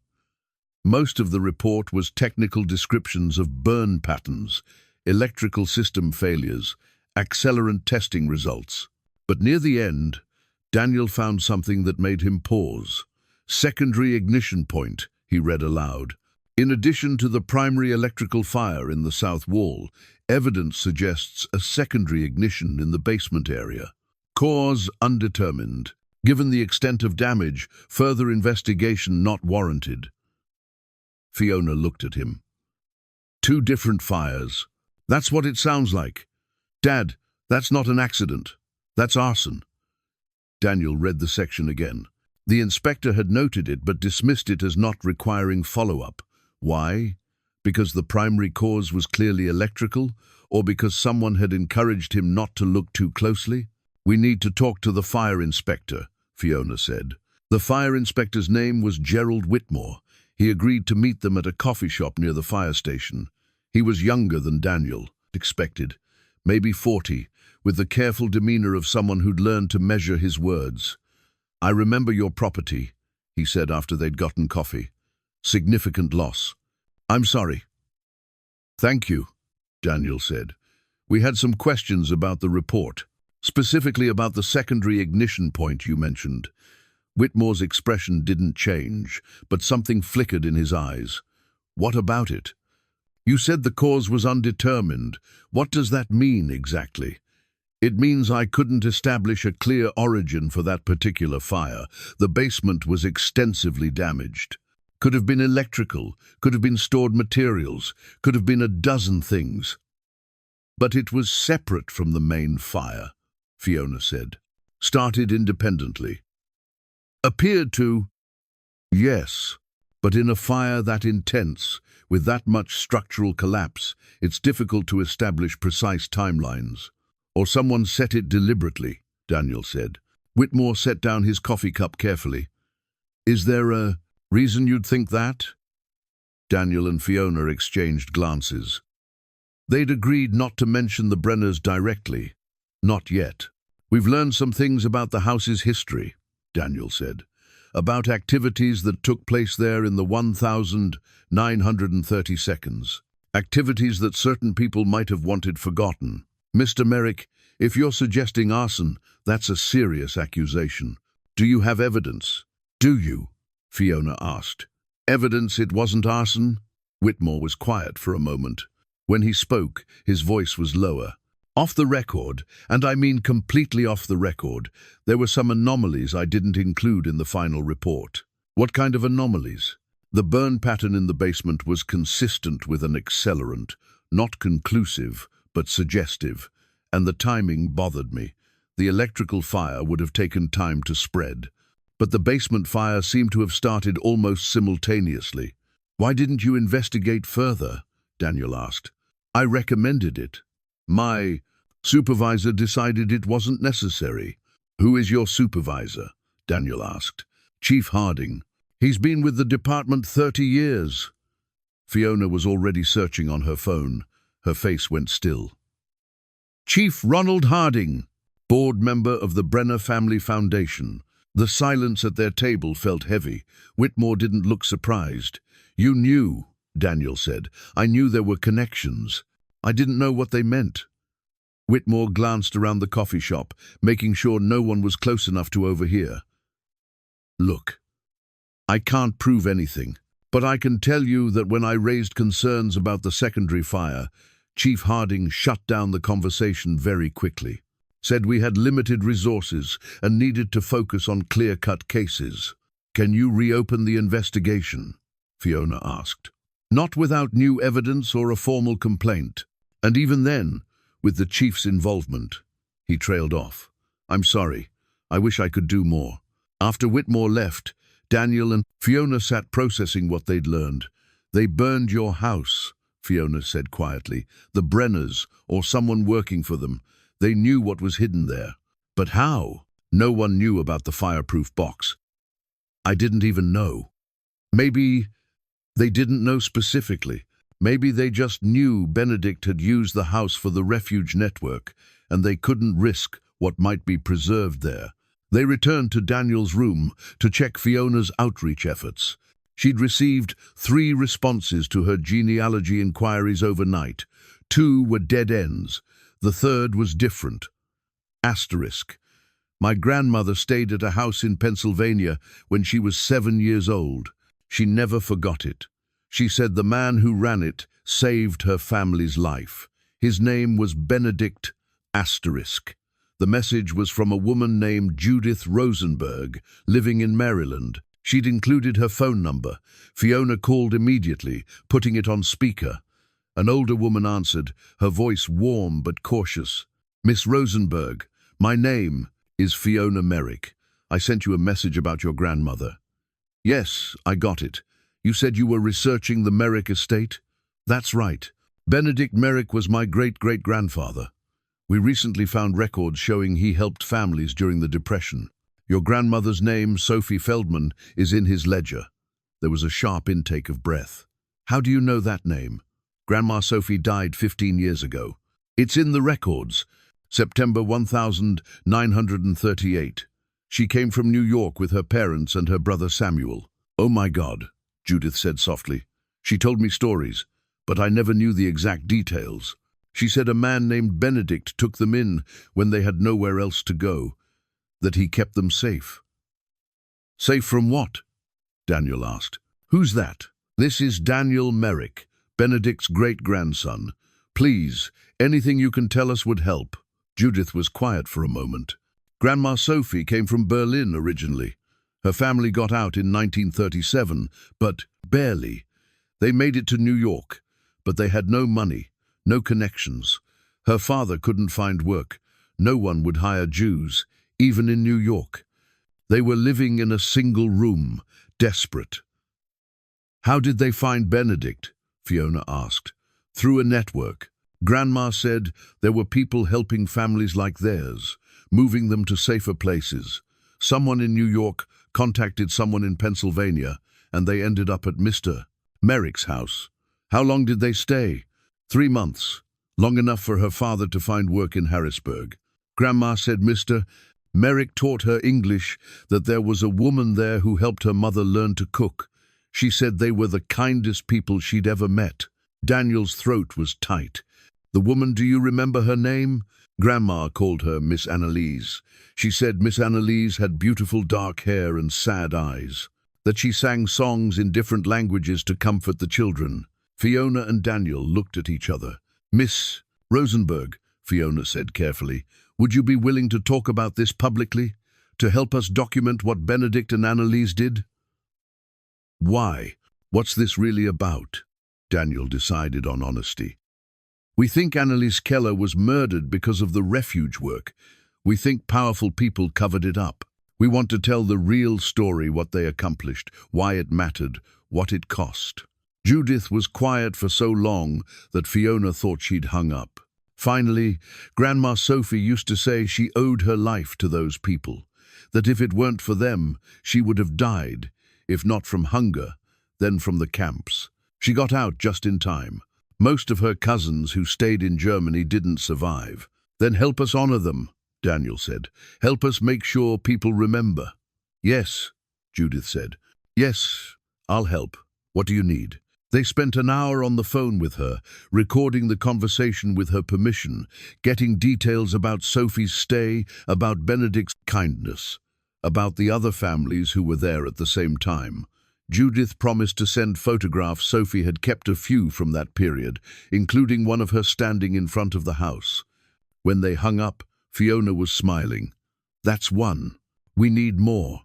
Speaker 1: Most of the report was technical descriptions of burn patterns, electrical system failures, accelerant testing results. But near the end, Daniel found something that made him pause. "Secondary ignition point," he read aloud. "In addition to the primary electrical fire in the south wall, evidence suggests a secondary ignition in the basement area. Cause undetermined. Given the extent of damage, further investigation not warranted." Fiona looked at him. "2 different fires. That's what it sounds like. Dad, that's not an accident. That's arson." Daniel read the section again. The inspector had noted it but dismissed it as not requiring follow-up. Why? Because the primary cause was clearly electrical, or because someone had encouraged him not to look too closely? "We need to talk to the fire inspector," Fiona said. The fire inspector's name was Gerald Whitmore. He agreed to meet them at a coffee shop near the fire station. He was younger than Daniel expected, maybe 40, with the careful demeanor of someone who'd learned to measure his words. "I remember your property," he said after they'd gotten coffee. "Significant loss. I'm sorry." "Thank you," Daniel said. "We had some questions about the report, specifically about the secondary ignition point you mentioned." Whitmore's expression didn't change, but something flickered in his eyes. "What about it? You said the cause was undetermined. What does that mean exactly?" "It means I couldn't establish a clear origin for that particular fire. The basement was extensively damaged. Could have been electrical, could have been stored materials, could have been a dozen things. But it was separate from the main fire," Fiona said. "Started independently." "Appeared to." "Yes, but in a fire that intense, with that much structural collapse, it's difficult to establish precise timelines." "Or someone set it deliberately," Daniel said. Whitmore set down his coffee cup carefully. "Is there a reason you'd think that?" Daniel and Fiona exchanged glances. They'd agreed not to mention the Brenners directly. "Not yet. We've learned some things about the house's history," Daniel said. "About activities that took place there in the 1,930 seconds. Activities that certain people might have wanted forgotten. Mr. Merrick, if you're suggesting arson, that's a serious accusation. Do you have evidence?" "Do you?" Fiona asked. "Evidence it wasn't arson?" Whitmore was quiet for a moment. When he spoke, his voice was lower. Off the record, and I mean completely off the record, there were some anomalies I didn't include in the final report. What kind of anomalies? The burn pattern in the basement was consistent with an accelerant, not conclusive, but suggestive, and the timing bothered me. The electrical fire would have taken time to spread, but the basement fire seemed to have started almost simultaneously. Why didn't you investigate further? Daniel asked. I recommended it. My supervisor decided it wasn't necessary. Who is your supervisor? Daniel asked. Chief Harding. He's been with the department 30 years. Fiona was already searching on her phone. Her face went still. Chief Ronald Harding, board member of the Brenner Family Foundation. The silence at their table felt heavy. Whitmore didn't look surprised. You knew, Daniel said. I knew there were connections. I didn't know what they meant. Whitmore glanced around the coffee shop, making sure no one was close enough to overhear. Look, I can't prove anything, but I can tell you that when I raised concerns about the secondary fire, Chief Harding shut down the conversation very quickly. Said we had limited resources and needed to focus on clear-cut cases. Can you reopen the investigation? Fiona asked. Not without new evidence or a formal complaint. And even then, with the chief's involvement. He trailed off. I'm sorry. I wish I could do more. After Whitmore left, Daniel and Fiona sat processing what they'd learned. They burned your house, Fiona said quietly. The Brenners, or someone working for them. They knew what was hidden there. But how? No one knew about the fireproof box. I didn't even know. Maybe they didn't know specifically. Maybe they just knew Benedict had used the house for the refuge network, and they couldn't risk what might be preserved there. They returned to Daniel's room to check Fiona's outreach efforts. She'd received 3 responses to her genealogy inquiries overnight. 2 were dead ends. The third was different. Asterisk. My grandmother stayed at a house in Pennsylvania when she was 7 years old. She never forgot it. She said the man who ran it saved her family's life. His name was Benedict Asterisk. The message was from a woman named Judith Rosenberg, living in Maryland. She'd included her phone number. Fiona called immediately, putting it on speaker. An older woman answered, her voice warm but cautious. Miss Rosenberg, my name is Fiona Merrick. I sent you a message about your grandmother. Yes, I got it. You said you were researching the Merrick estate? That's right. Benedict Merrick was my great-great-grandfather. We recently found records showing he helped families during the Depression. Your grandmother's name, Sophie Feldman, is in his ledger. There was a sharp intake of breath. How do you know that name? Grandma Sophie died 15 years ago. It's in the records. September 1938. She came from New York with her parents and her brother Samuel. Oh my God, Judith said softly. She told me stories, but I never knew the exact details. She said a man named Benedict took them in when they had nowhere else to go, that he kept them safe. Safe from what? Daniel asked. Who's that? This is Daniel Merrick, Benedict's great-grandson. Please, anything you can tell us would help. Judith was quiet for a moment. Grandma Sophie came from Berlin originally. Her family got out in 1937, but barely. They made it to New York, but they had no money, no connections. Her father couldn't find work. No one would hire Jews, even in New York. They were living in a single room, desperate. How did they find Benedict? Fiona asked. Through a network. Grandma said there were people helping families like theirs, moving them to safer places. Someone in New York contacted someone in Pennsylvania, and they ended up at Mr. Merrick's house. How long did they stay? 3 months, long enough for her father to find work in Harrisburg. Grandma said Mr. Merrick taught her English, that there was a woman there who helped her mother learn to cook. She said they were the kindest people she'd ever met. Daniel's throat was tight. The woman, do you remember her name? Grandma called her Miss Annalise. She said Miss Annalise had beautiful dark hair and sad eyes, that she sang songs in different languages to comfort the children. Fiona and Daniel looked at each other. "Miss Rosenberg," Fiona said carefully, "would you be willing to talk about this publicly? To help us document what Benedict and Annalise did?" "Why? What's this really about?" Daniel decided on honesty. "We think Annalise Keller was murdered because of the refuge work. We think powerful people covered it up. We want to tell the real story, what they accomplished, why it mattered, what it cost." Judith was quiet for so long that Fiona thought she'd hung up. Finally, Grandma Sophie used to say she owed her life to those people, that if it weren't for them, she would have died, if not from hunger, then from the camps. She got out just in time. Most of her cousins who stayed in Germany didn't survive. "Then help us honor them," Daniel said. "Help us make sure people remember." "Yes," Judith said. "Yes, I'll help. What do you need?" They spent an hour on the phone with her, recording the conversation with her permission, getting details about Sophie's stay, about Benedict's kindness, about the other families who were there at the same time. Judith promised to send photographs. Sophie had kept a few from that period, including one of her standing in front of the house. When they hung up, Fiona was smiling. "That's one. We need more."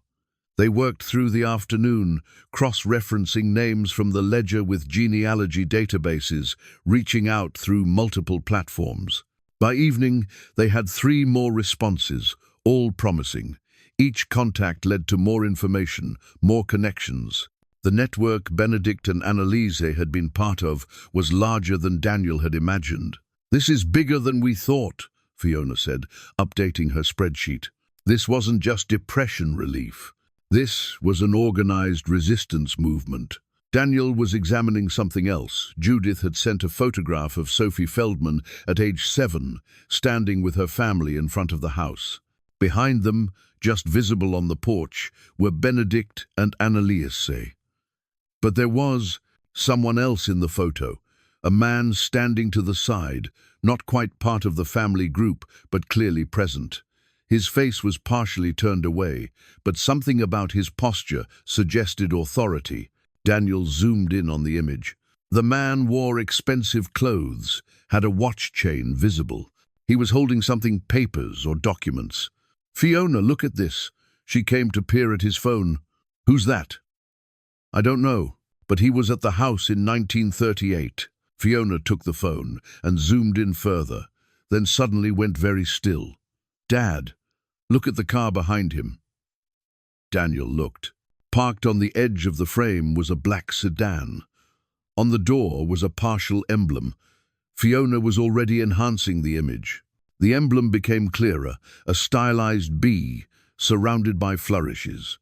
Speaker 1: They worked through the afternoon, cross-referencing names from the ledger with genealogy databases, reaching out through multiple platforms. By evening, they had 3 more responses, all promising. Each contact led to more information, more connections. The network Benedict and Annalise had been part of was larger than Daniel had imagined. "This is bigger than we thought," Fiona said, updating her spreadsheet. "This wasn't just depression relief. This was an organized resistance movement." Daniel was examining something else. Judith had sent a photograph of Sophie Feldman at age 7, standing with her family in front of the house. Behind them, just visible on the porch, were Benedict and Annalise. But there was someone else in the photo, a man standing to the side, not quite part of the family group, but clearly present. His face was partially turned away, but something about his posture suggested authority. Daniel zoomed in on the image. The man wore expensive clothes, had a watch chain visible. He was holding something, papers or documents. "Fiona, look at this." She came to peer at his phone. "Who's that?" "I don't know, but he was at the house in 1938. Fiona took the phone and zoomed in further, then suddenly went very still. "Dad, look at the car behind him." Daniel looked. Parked on the edge of the frame was a black sedan. On the door was a partial emblem. Fiona was already enhancing the image. The emblem became clearer, a stylized bee surrounded by flourishes.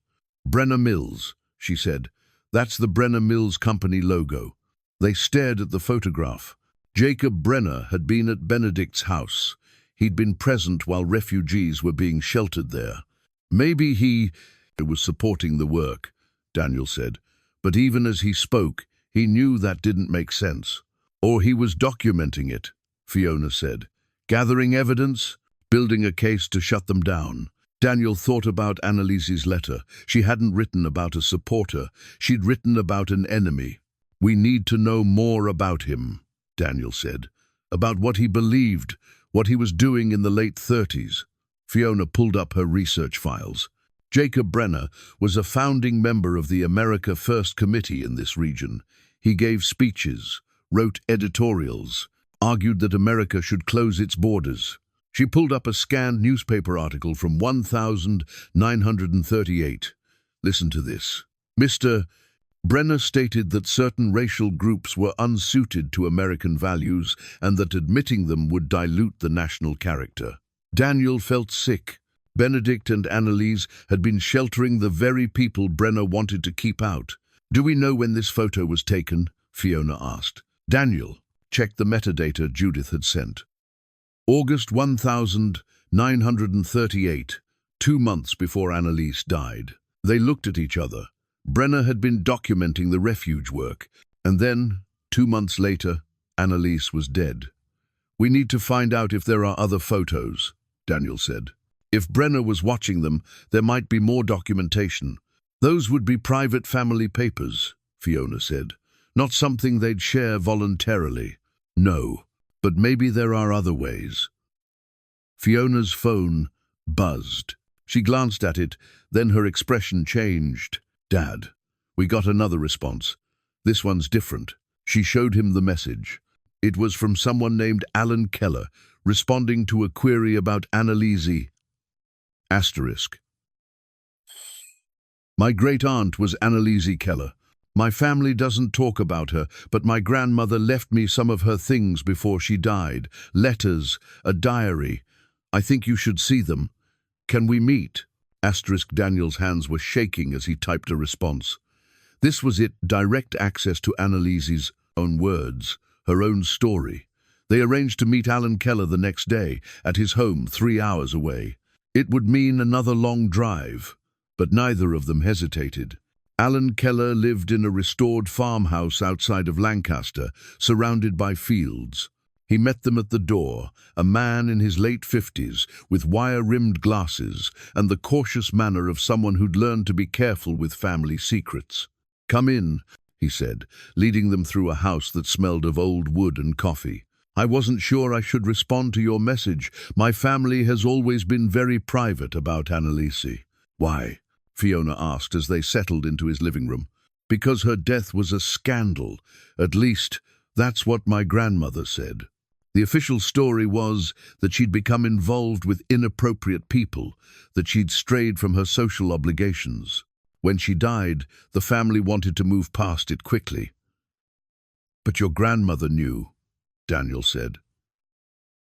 Speaker 1: "Brenner Mills," she said. "That's the Brenner Mills Company logo." They stared at the photograph. Jacob Brenner had been at Benedict's house. He'd been present while refugees were being sheltered there. "Maybe he was supporting the work," Daniel said. But even as he spoke, he knew that didn't make sense. "Or he was documenting it," Fiona said. "Gathering evidence, building a case to shut them down." Daniel thought about Annalise's letter. She hadn't written about a supporter. She'd written about an enemy. "We need to know more about him," Daniel said. "About what he believed, what he was doing in the late 30s. Fiona pulled up her research files. Jacob Brenner was a founding member of the America First Committee in this region. He gave speeches, wrote editorials, argued that America should close its borders. She pulled up a scanned newspaper article from 1938. Listen to this. Mr. Brenner stated that certain racial groups were unsuited to American values and that admitting them would dilute the national character. Daniel felt sick. Benedict and Annalise had been sheltering the very people Brenner wanted to keep out. "Do we know when this photo was taken?" Fiona asked. Daniel checked the metadata Judith had sent. August 1938, 2 months before Annalise died. They looked at each other. Brenner had been documenting the refuge work, and then, 2 months later, Annalise was dead. "We need to find out if there are other photos," Daniel said. "If Brenner was watching them, there might be more documentation." "Those would be private family papers," Fiona said. Not something they'd share voluntarily. No, but maybe there are other ways. Fiona's phone buzzed. She glanced at it, then her expression changed. "Dad, we got another response. This one's different." She showed him the message. It was from someone named Alan Keller, responding to a query about Annalise. Asterisk. My great-aunt was Annalise Keller. My family doesn't talk about her, but my grandmother left me some of her things before she died. Letters, a diary. I think you should see them. Can we meet? Asterisk. Daniel's hands were shaking as he typed a response. This was it, direct access to Annalise's own words, her own story. They arranged to meet Alan Keller the next day, at his home 3 hours away. It would mean another long drive, but neither of them hesitated. Alan Keller lived in a restored farmhouse outside of Lancaster, surrounded by fields. He met them at the door, a man in his late 50s, with wire-rimmed glasses and the cautious manner of someone who'd learned to be careful with family secrets. "Come in," he said, leading them through a house that smelled of old wood and coffee. "I wasn't sure I should respond to your message. My family has always been very private about Annalise." "Why?" Fiona asked as they settled into his living room. "Because her death was a scandal. At least, that's what my grandmother said. The official story was that she'd become involved with inappropriate people, that she'd strayed from her social obligations. When she died, the family wanted to move past it quickly." "But your grandmother knew," Daniel said.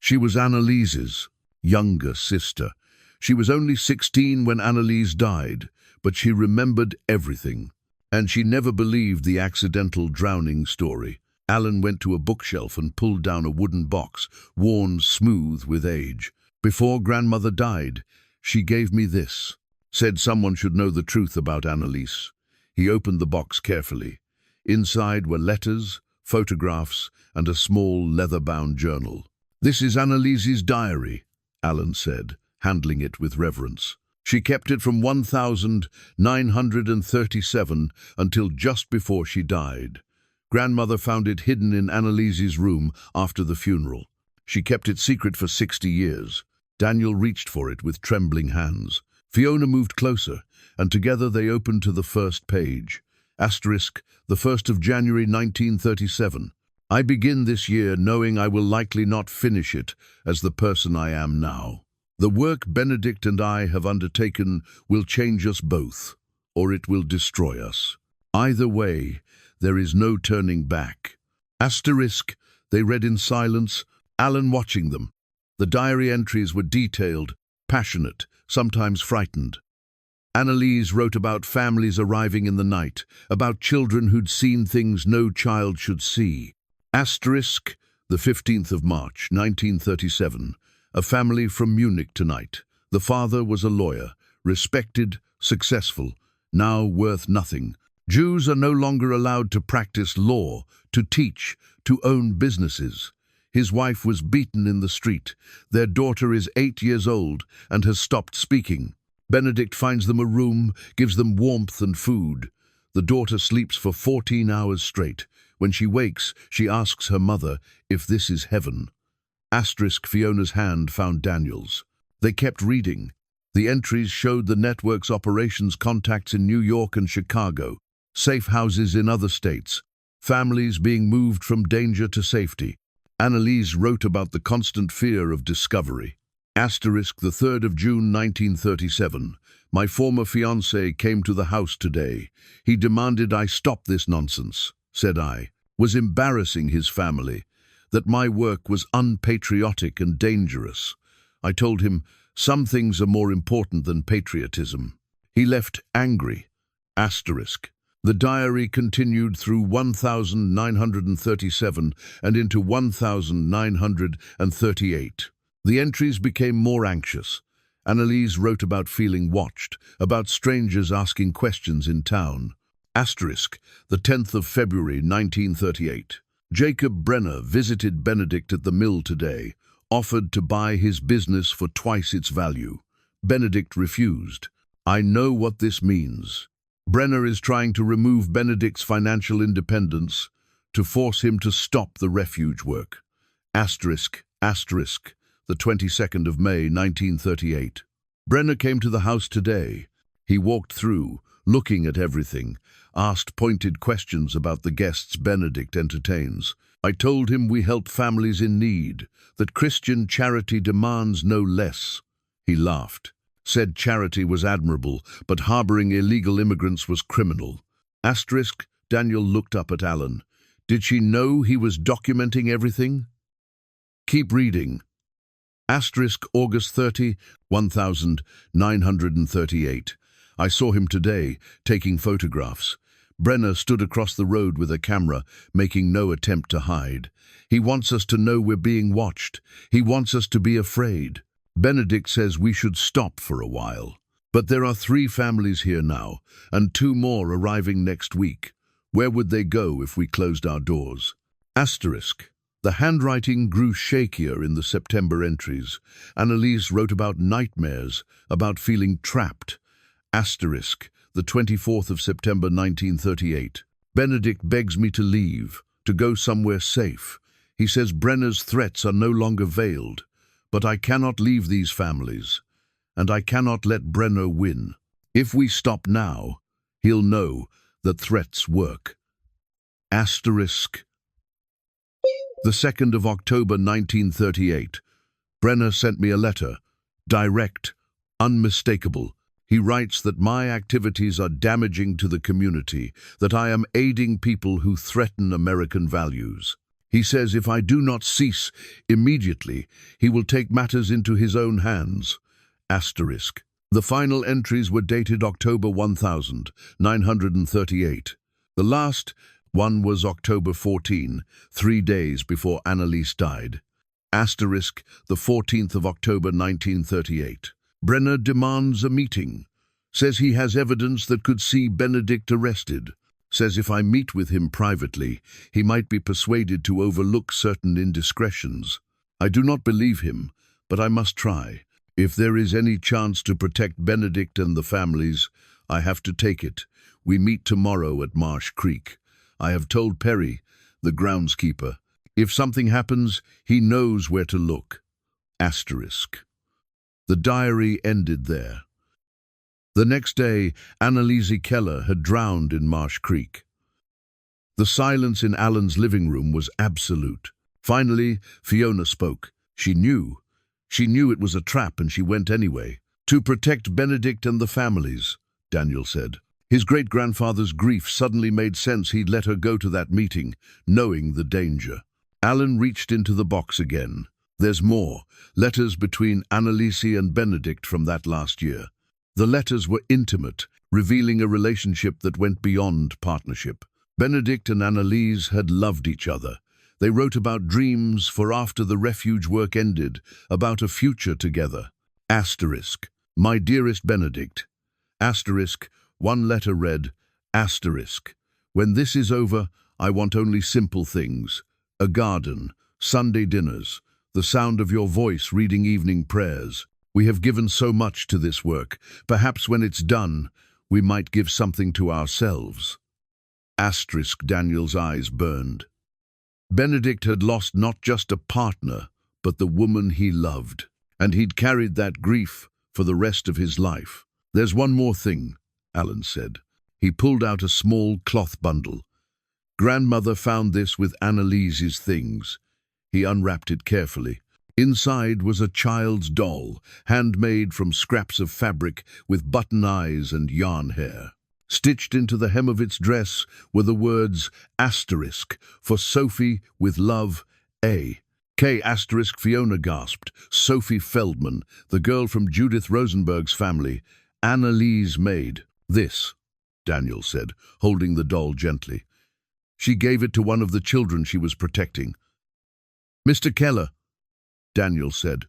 Speaker 1: "She was Annalise's younger sister. She was only 16 when Annalise died, but she remembered everything. And she never believed the accidental drowning story." Alan went to a bookshelf and pulled down a wooden box, worn smooth with age. "Before grandmother died, she gave me this. Said someone should know the truth about Annalise." He opened the box carefully. Inside were letters, photographs, and a small leather-bound journal. "This is Annalise's diary," Alan said, handling it with reverence. "She kept it from 1937 until just before she died. Grandmother found it hidden in Annalise's room after the funeral. She kept it secret for 60 years. Daniel reached for it with trembling hands. Fiona moved closer, and together they opened to the first page. Asterisk, the 1st of January 1937. "I begin this year knowing I will likely not finish it as the person I am now. The work Benedict and I have undertaken will change us both, or it will destroy us. Either way, there is no turning back." Asterisk, they read in silence, Alan watching them. The diary entries were detailed, passionate, sometimes frightened. Annalise wrote about families arriving in the night, about children who'd seen things no child should see. Asterisk, the 15th of March, 1937. A family from Munich tonight. The father was a lawyer, respected, successful, now worth nothing. Jews are no longer allowed to practice law, to teach, to own businesses. His wife was beaten in the street. Their daughter is 8 years old and has stopped speaking. Benedict finds them a room, gives them warmth and food. The daughter sleeps for 14 hours straight. When she wakes, she asks her mother if this is heaven. Asterisk, Fiona's hand found Daniel's. They kept reading. The entries showed the network's operations contacts in New York and Chicago, safe houses in other states, families being moved from danger to safety. Annalise wrote about the constant fear of discovery. Asterisk, the 3rd of June 1937. My former fiancé came to the house today. He demanded I stop this nonsense, said I. Was embarrassing his family. That my work was unpatriotic and dangerous. I told him, some things are more important than patriotism. He left angry. Asterisk. The diary continued through 1937 and into 1938. The entries became more anxious. Annalise wrote about feeling watched, about strangers asking questions in town. Asterisk, the 10th of February 1938. Jacob Brenner visited Benedict at the mill today, offered to buy his business for twice its value. Benedict refused. I know what this means. Brenner is trying to remove Benedict's financial independence. to force him to stop the refuge work. Asterisk, asterisk, the 22nd of May, 1938. Brenner came to the house today. He walked through, looking at everything, asked pointed questions about the guests Benedict entertains. I told him we help families in need, that Christian charity demands no less. He laughed, said charity was admirable, but harboring illegal immigrants was criminal. Asterisk, Daniel looked up at Alan. Did she know he was documenting everything? Keep reading. Asterisk, August 30, 1938. I saw him today, taking photographs. Brenner stood across the road with a camera, making no attempt to hide. He wants us to know we're being watched. He wants us to be afraid. Benedict says we should stop for a while. But there are 3 families here now, and 2 more arriving next week. Where would they go if we closed our doors? Asterisk. The handwriting grew shakier in the September entries. Annalise wrote about nightmares, about feeling trapped. Asterisk. The 24th of September 1938. Benedict begs me to leave, to go somewhere safe. He says Brenner's threats are no longer veiled. But I cannot leave these families, and I cannot let Brenner win. If we stop now, he'll know that threats work. Asterisk. The 2nd of October 1938. Brenner sent me a letter, direct, unmistakable. He writes that my activities are damaging to the community, that I am aiding people who threaten American values. He says if I do not cease immediately, he will take matters into his own hands. Asterisk. The final entries were dated October 1938. The last one was October 14, 3 days before Annalise died. Asterisk. The 14th of October 1938. Brenner demands a meeting. Says he has evidence that could see Benedict arrested. Says if I meet with him privately, he might be persuaded to overlook certain indiscretions. I do not believe him, but I must try. If there is any chance to protect Benedict and the families, I have to take it. We meet tomorrow at Marsh Creek. I have told Perry, the groundskeeper. If something happens, he knows where to look. Asterisk. The diary ended there. The next day, Annalise Keller had drowned in Marsh Creek. The silence in Alan's living room was absolute. Finally, Fiona spoke. She knew. She knew it was a trap and she went anyway. To protect Benedict and the families, Daniel said. His great-grandfather's grief suddenly made sense. He'd let her go to that meeting, knowing the danger. Alan reached into the box again. There's more. Letters between Annalise and Benedict from that last year. The letters were intimate, revealing a relationship that went beyond partnership. Benedict and Annalise had loved each other. They wrote about dreams for after the refuge work ended, about a future together. Asterisk. My dearest Benedict. Asterisk. One letter read, asterisk. When this is over, I want only simple things. A garden, Sunday dinners, the sound of your voice reading evening prayers. We have given so much to this work. Perhaps when it's done, we might give something to ourselves. Asterisk. Daniel's eyes burned. Benedict had lost not just a partner, but the woman he loved. And he'd carried that grief for the rest of his life. There's one more thing, Alan said. He pulled out a small cloth bundle. Grandmother found this with Annalise's things. He unwrapped it carefully. Inside was a child's doll, handmade from scraps of fabric with button eyes and yarn hair. Stitched into the hem of its dress were the words asterisk for Sophie with love, A. K asterisk. Fiona gasped. Sophie Feldman, the girl from Judith Rosenberg's family, Annalise maid. This, Daniel said, holding the doll gently. She gave it to one of the children she was protecting. Mr. Keller, Daniel said,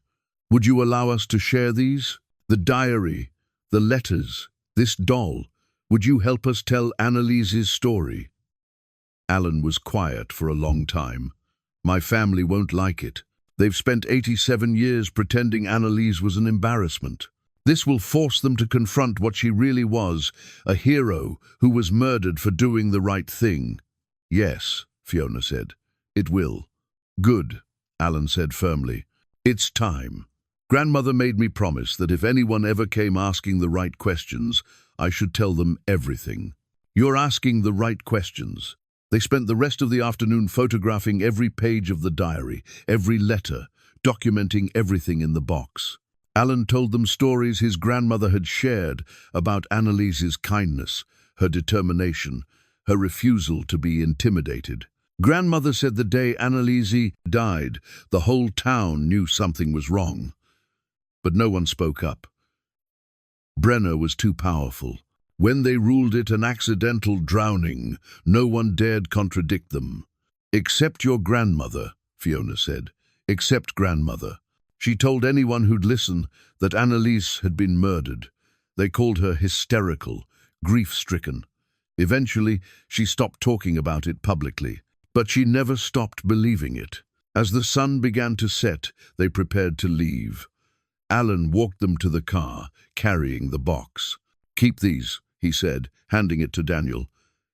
Speaker 1: would you allow us to share these? The diary, the letters, this doll. Would you help us tell Annalise's story? Alan was quiet for a long time. My family won't like it. They've spent 87 years pretending Annalise was an embarrassment. This will force them to confront what she really was, a hero who was murdered for doing the right thing. Yes, Fiona said. It will. Good, Alan said firmly. It's time. Grandmother made me promise that if anyone ever came asking the right questions, I should tell them everything. You're asking the right questions. They spent the rest of the afternoon photographing every page of the diary, every letter, documenting everything in the box. Alan told them stories his grandmother had shared about Annalise's kindness, her determination, her refusal to be intimidated. Grandmother said the day Annalise died, the whole town knew something was wrong. But no one spoke up. Brenner was too powerful. When they ruled it an accidental drowning, no one dared contradict them. Except your grandmother, Fiona said. Except grandmother. She told anyone who'd listen that Annalise had been murdered. They called her hysterical, grief-stricken. Eventually, she stopped talking about it publicly, but she never stopped believing it. As the sun began to set, they prepared to leave. Alan walked them to the car, carrying the box. Keep these, he said, handing it to Daniel.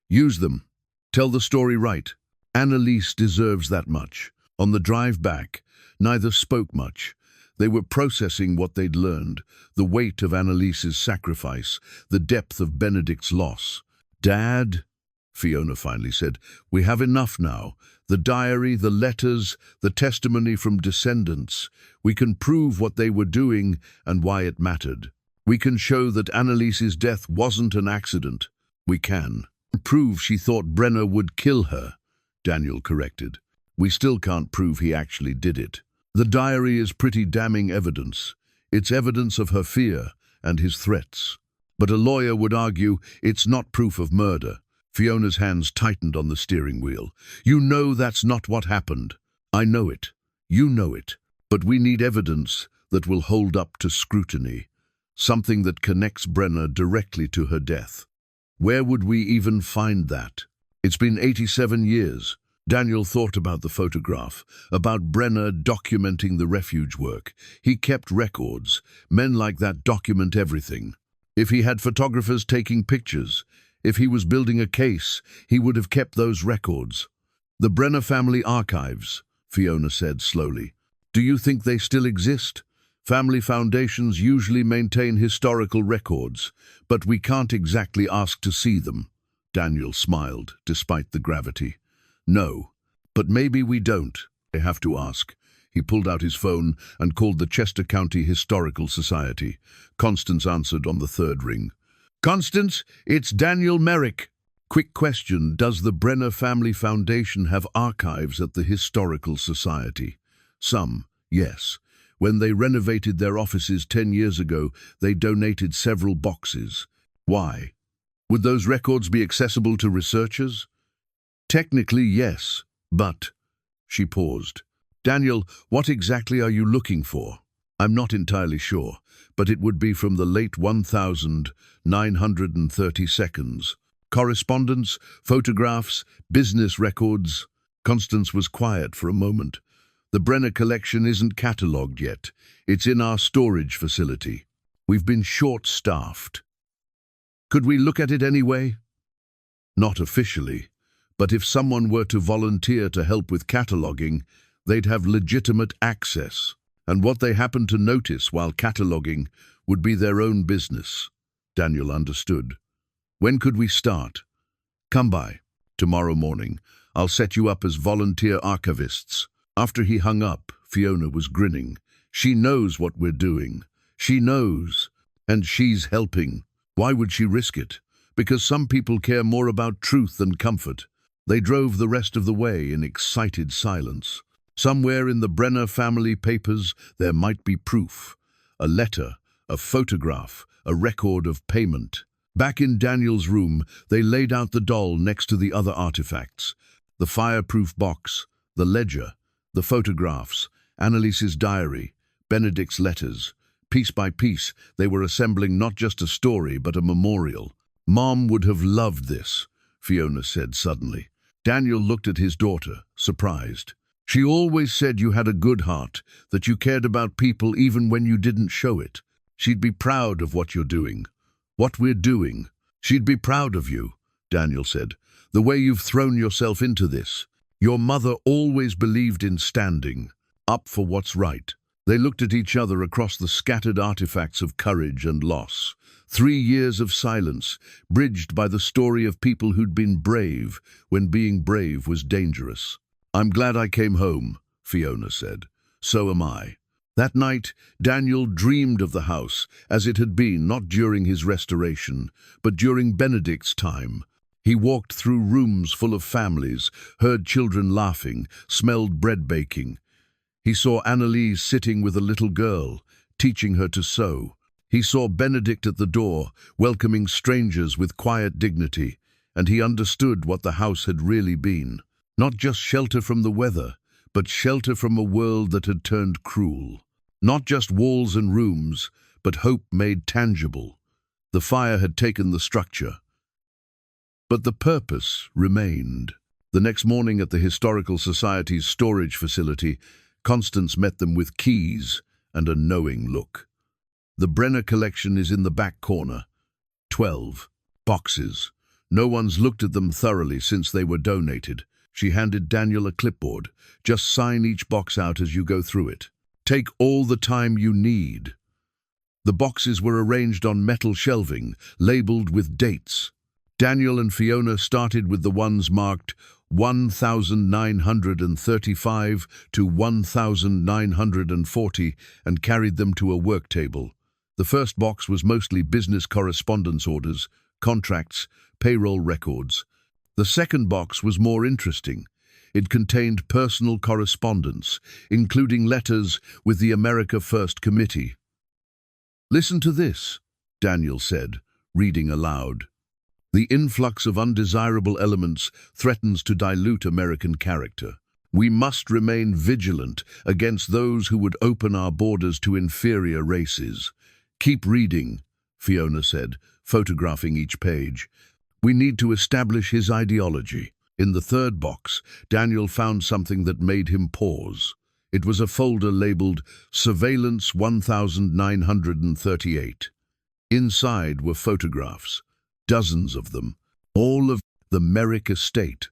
Speaker 1: Use them. Tell the story right. Annalise deserves that much. On the drive back, neither spoke much. They were processing what they'd learned, the weight of Annalise's sacrifice, the depth of Benedict's loss. Dad, Fiona finally said, we have enough now. The diary, the letters, the testimony from descendants. We can prove what they were doing and why it mattered. We can show that Annalise's death wasn't an accident. We can prove she thought Brenner would kill her, Daniel corrected. We still can't prove he actually did it. The diary is pretty damning evidence. It's evidence of her fear and his threats. But a lawyer would argue it's not proof of murder. Fiona's hands tightened on the steering wheel. You know that's not what happened. I know it. You know it. But we need evidence that will hold up to scrutiny. Something that connects Brenner directly to her death. Where would we even find that? It's been 87 years. Daniel thought about the photograph, about Brenner documenting the refuge work. He kept records. Men like that document everything. If he had photographers taking pictures, if he was building a case, he would have kept those records. The Brenner family archives, Fiona said slowly. Do you think they still exist? Family foundations usually maintain historical records, but we can't exactly ask to see them. Daniel smiled, despite the gravity. No, but maybe we don't. I have to ask. He pulled out his phone and called the Chester County Historical Society. Constance answered on the third ring. Constance, it's Daniel Merrick. Quick question, does the Brenner Family Foundation have archives at the Historical Society? Some, yes. When they renovated their offices 10 years ago, they donated several boxes. Why? Would those records be accessible to researchers? Technically, yes, but... She paused. Daniel, what exactly are you looking for? I'm not entirely sure, but it would be from the late 1932. Correspondence, photographs, business records. Constance was quiet for a moment. The Brenner collection isn't catalogued yet. It's in our storage facility. We've been short-staffed. Could we look at it anyway? Not officially, but if someone were to volunteer to help with cataloguing, they'd have legitimate access, and what they happened to notice while cataloguing would be their own business. Daniel understood. When could we start? Come by. Tomorrow morning. I'll set you up as volunteer archivists. After he hung up, Fiona was grinning. She knows what we're doing. She knows. And she's helping. Why would she risk it? Because some people care more about truth than comfort. They drove the rest of the way in excited silence. Somewhere in the Brenner family papers there might be proof. A letter, a photograph, a record of payment. Back in Daniel's room, they laid out the doll next to the other artifacts. The fireproof box, the ledger, the photographs, Annalise's diary, Benedict's letters. Piece by piece, they were assembling not just a story, but a memorial. Mom would have loved this, Fiona said suddenly. Daniel looked at his daughter, surprised. She always said you had a good heart, that you cared about people even when you didn't show it. She'd be proud of what you're doing. What we're doing. She'd be proud of you, Daniel said. The way you've thrown yourself into this. Your mother always believed in standing up for what's right. They looked at each other across the scattered artifacts of courage and loss. 3 years of silence, bridged by the story of people who'd been brave when being brave was dangerous. "I'm glad I came home," Fiona said. "So am I." That night, Daniel dreamed of the house as it had been, not during his restoration, but during Benedict's time. He walked through rooms full of families, heard children laughing, smelled bread baking. He saw Annalise sitting with a little girl, teaching her to sew. He saw Benedict at the door, welcoming strangers with quiet dignity, and he understood what the house had really been. Not just shelter from the weather, but shelter from a world that had turned cruel. Not just walls and rooms, but hope made tangible. The fire had taken the structure, but the purpose remained. The next morning at the Historical Society's storage facility, Constance met them with keys and a knowing look. "The Brenner collection is in the back corner. 12 boxes. No one's looked at them thoroughly since they were donated." She handed Daniel a clipboard. "Just sign each box out as you go through it. Take all the time you need." The boxes were arranged on metal shelving, labeled with dates. Daniel and Fiona started with the ones marked 1935 to 1940 and carried them to a work table. The first box was mostly business correspondence orders, contracts, payroll records. The second box was more interesting. It contained personal correspondence, including letters with the America First Committee. "Listen to this," Daniel said, reading aloud. "The influx of undesirable elements threatens to dilute American character. We must remain vigilant against those who would open our borders to inferior races." "Keep reading," Fiona said, photographing each page. "We need to establish his ideology." In the third box, Daniel found something that made him pause. It was a folder labeled Surveillance 1938. Inside were photographs, dozens of them, all of the Merrick estate.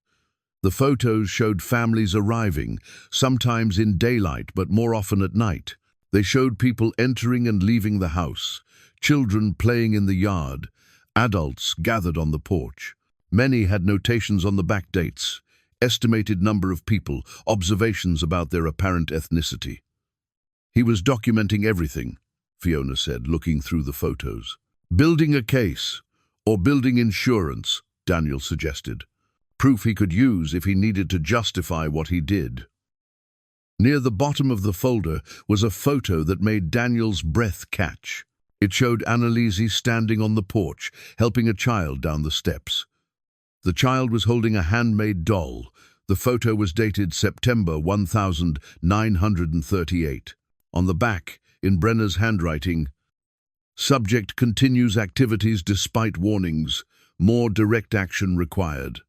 Speaker 1: The photos showed families arriving, sometimes in daylight but more often at night. They showed people entering and leaving the house, children playing in the yard, adults gathered on the porch. Many had notations on the back dates, estimated number of people, observations about their apparent ethnicity. "He was documenting everything," Fiona said, looking through the photos. "Building a case, or building insurance," Daniel suggested. "Proof he could use if he needed to justify what he did." Near the bottom of the folder was a photo that made Daniel's breath catch. It showed Annalise standing on the porch, helping a child down the steps. The child was holding a handmade doll. The photo was dated September 1938. On the back, in Brenner's handwriting, "Subject continues activities despite warnings. More direct action required."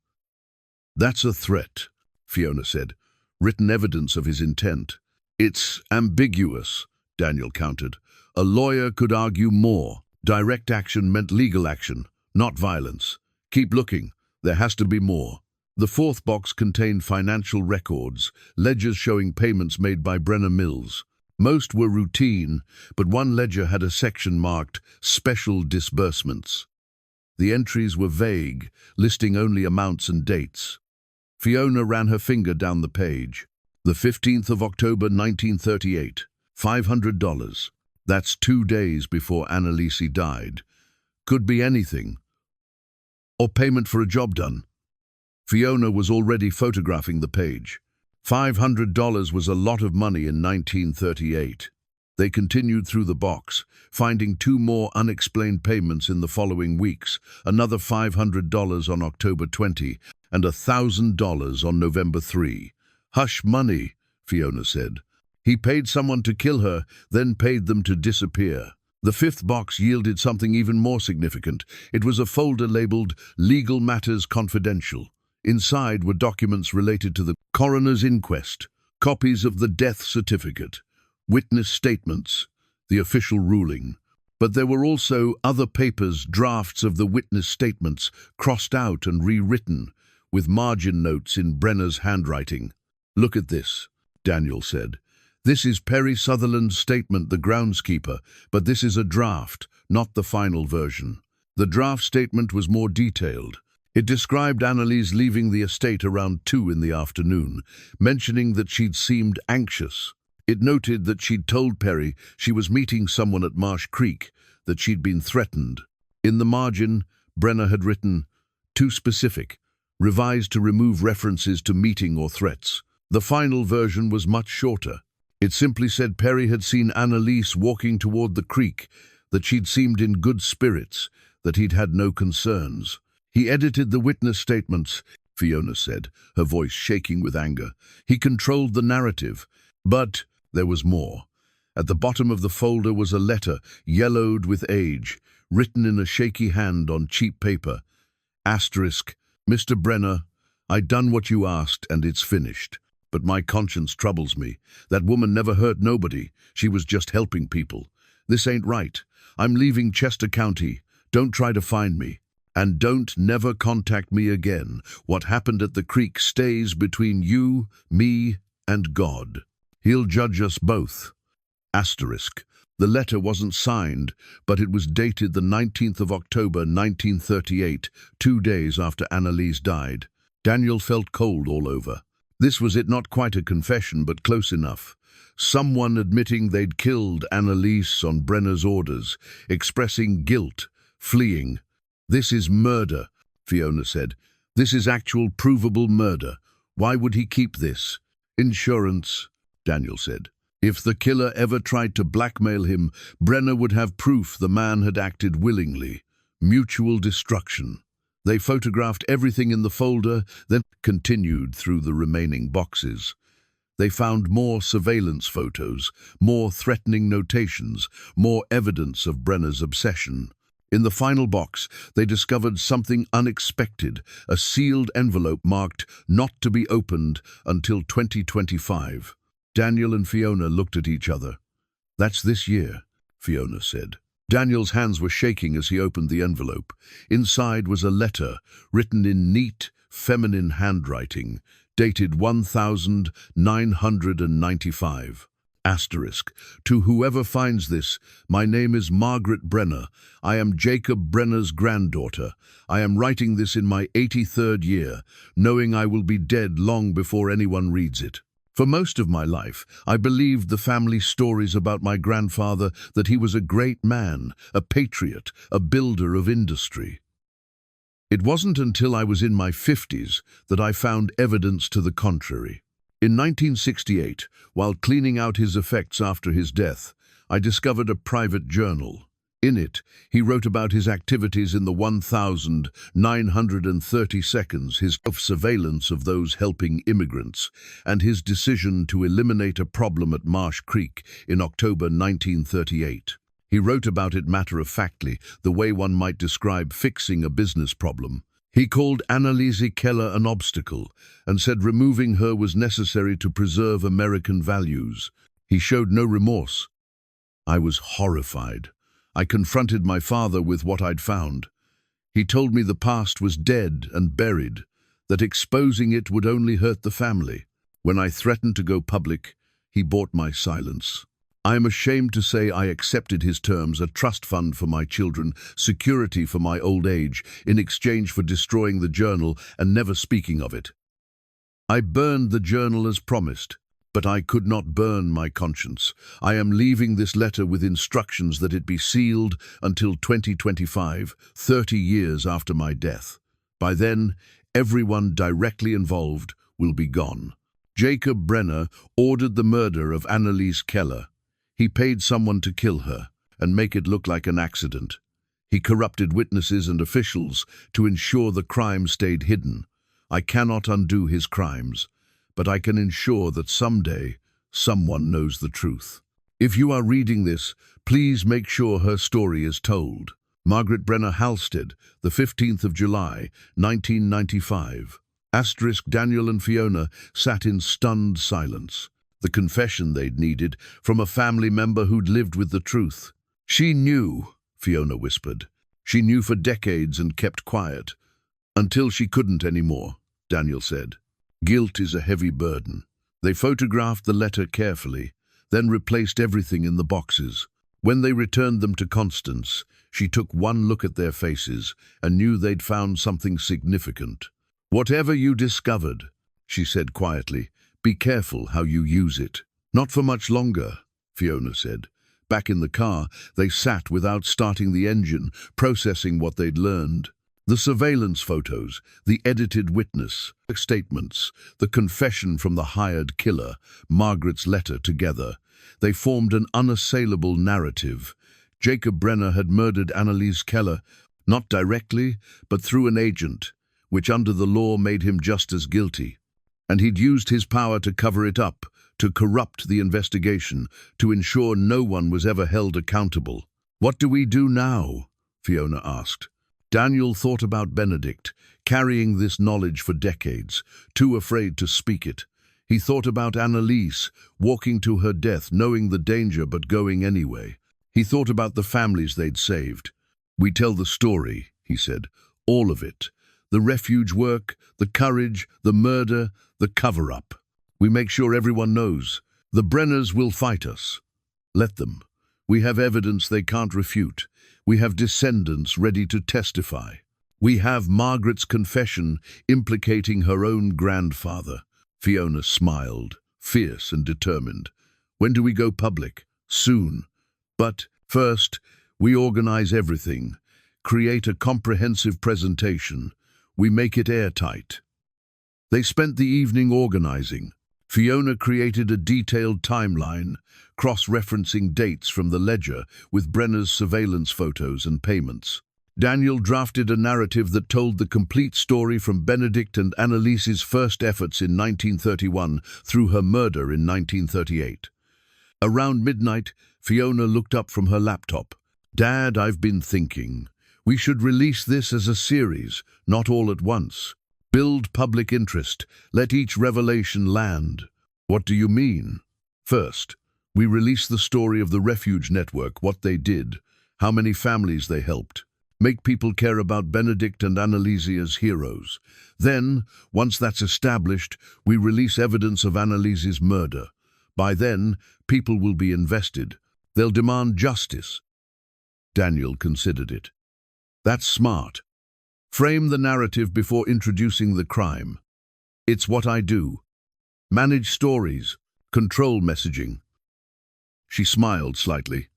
Speaker 1: "That's a threat," Fiona said. "Written evidence of his intent." "It's ambiguous," Daniel countered. "A lawyer could argue more. Direct action meant legal action, not violence. Keep looking. There has to be more." The fourth box contained financial records, ledgers showing payments made by Brenner Mills. Most were routine, but one ledger had a section marked Special Disbursements. The entries were vague, listing only amounts and dates. Fiona ran her finger down the page. The 15th of October 1938, $500. That's 2 days before Annalise died. Could be anything. Or payment for a job done. Fiona was already photographing the page. $500 was a lot of money in 1938. They continued through the box, finding 2 more unexplained payments in the following weeks, another $500 on October 20, and $1,000 on November 3. "Hush money," Fiona said. "He paid someone to kill her, then paid them to disappear." The fifth box yielded something even more significant. It was a folder labeled Legal Matters Confidential. Inside were documents related to the coroner's inquest, copies of the death certificate, witness statements, the official ruling. But there were also other papers, drafts of the witness statements, crossed out and rewritten, with margin notes in Brenner's handwriting. "Look at this," Daniel said. "This is Perry Sutherland's statement, the groundskeeper, but this is a draft, not the final version." The draft statement was more detailed. It described Annalise leaving the estate around 2 in the afternoon, mentioning that she'd seemed anxious. It noted that she'd told Perry she was meeting someone at Marsh Creek, that she'd been threatened. In the margin, Brenner had written, "Too specific, revised to remove references to meeting or threats." The final version was much shorter. It simply said Perry had seen Annalise walking toward the creek, that she'd seemed in good spirits, that he'd had no concerns. "He edited the witness statements," Fiona said, her voice shaking with anger. "He controlled the narrative. But there was more. At the bottom of the folder was a letter, yellowed with age, written in a shaky hand on cheap paper. Asterisk, "Mr. Brenner, I done what you asked and it's finished. But my conscience troubles me. That woman never hurt nobody. She was just helping people. This ain't right. I'm leaving Chester County. Don't try to find me. And don't never contact me again. What happened at the creek stays between you, me, and God. He'll judge us both." Asterisk. The letter wasn't signed, but it was dated the 19th of October 1938, 2 days after Annalise died. Daniel felt cold all over. This was it, not quite a confession, but close enough. Someone admitting they'd killed Annalise on Brenner's orders, expressing guilt, fleeing. "This is murder," Fiona said. "This is actual provable murder. Why would he keep this?" "Insurance," Daniel said. "If the killer ever tried to blackmail him, Brenner would have proof the man had acted willingly. Mutual destruction." They photographed everything in the folder, then continued through the remaining boxes. They found more surveillance photos, more threatening notations, more evidence of Brenner's obsession. In the final box, they discovered something unexpected, a sealed envelope marked "Not to be opened until 2025. Daniel and Fiona looked at each other. "That's this year," Fiona said. Daniel's hands were shaking as he opened the envelope. Inside was a letter, written in neat, feminine handwriting, dated 1995. Asterisk. "To whoever finds this, my name is Margaret Brenner. I am Jacob Brenner's granddaughter. I am writing this in my 83rd year, knowing I will be dead long before anyone reads it. For most of my life, I believed the family stories about my grandfather, that he was a great man, a patriot, a builder of industry. It wasn't until I was in my 50s that I found evidence to the contrary. In 1968, while cleaning out his effects after his death, I discovered a private journal. In it, he wrote about his activities in the 1,930 seconds, his surveillance of those helping immigrants, and his decision to eliminate a problem at Marsh Creek in October 1938. He wrote about it matter-of-factly, the way one might describe fixing a business problem. He called Annalise Keller an obstacle and said removing her was necessary to preserve American values. He showed no remorse. I was horrified. I confronted my father with what I'd found. He told me the past was dead and buried, that exposing it would only hurt the family. When I threatened to go public, he bought my silence. I am ashamed to say I accepted his terms, a trust fund for my children, security for my old age, in exchange for destroying the journal and never speaking of it. I burned the journal as promised, but I could not burn my conscience. I am leaving this letter with instructions that it be sealed until 2025, 30 years after my death. By then, everyone directly involved will be gone. Jacob Brenner ordered the murder of Annalise Keller. He paid someone to kill her and make it look like an accident. He corrupted witnesses and officials to ensure the crime stayed hidden. I cannot undo his crimes, but I can ensure that someday someone knows the truth. If you are reading this, please make sure her story is told. Margaret Brenner Halstead, the 15th of July, 1995. Asterisk. Daniel and Fiona sat in stunned silence. The confession they'd needed from a family member who'd lived with the truth. She knew, Fiona whispered. She knew for decades and kept quiet, until she couldn't anymore. Daniel said. Guilt is a heavy burden. They photographed the letter carefully, then replaced everything in the boxes. When they returned them to Constance, she took one look at their faces and knew they'd found something significant. Whatever you discovered, she said quietly, be careful how you use it. Not for much longer, Fiona said. Back in the car, they sat without starting the engine, processing what they'd learned. The surveillance photos, the edited witness statements, the confession from the hired killer, Margaret's letter together. They formed an unassailable narrative. Jacob Brenner had murdered Annalise Keller, not directly, but through an agent, which under the law made him just as guilty. And he'd used his power to cover it up, to corrupt the investigation, to ensure no one was ever held accountable. What do we do now? Fiona asked. Daniel thought about Benedict, carrying this knowledge for decades, too afraid to speak it. He thought about Annalise, walking to her death, knowing the danger but going anyway. He thought about the families they'd saved. We tell the story, he said, all of it. The refuge work, the courage, the murder, the cover-up. We make sure everyone knows. The Brenners will fight us. Let them. We have evidence they can't refute. We have descendants ready to testify. We have Margaret's confession implicating her own grandfather. Fiona smiled, fierce and determined. When do we go public? Soon. But first, we organize everything, create a comprehensive presentation. We make it airtight. They spent the evening organizing. Fiona created a detailed timeline, cross-referencing dates from the ledger with Brenner's surveillance photos and payments. Daniel drafted a narrative that told the complete story from Benedict and Annalise's first efforts in 1931 through her murder in 1938. Around midnight, Fiona looked up from her laptop. Dad, I've been thinking. We should release this as a series, not all at once. Build public interest. Let each revelation land. What do you mean? First, we release the story of the refuge network, what they did, how many families they helped. Make people care about Benedict and Annalise as heroes. Then, once that's established, we release evidence of Annalise's murder. By then, people will be invested. They'll demand justice. Daniel considered it. That's smart. Frame the narrative before introducing the crime. It's what I do. Manage stories, control messaging. She smiled slightly.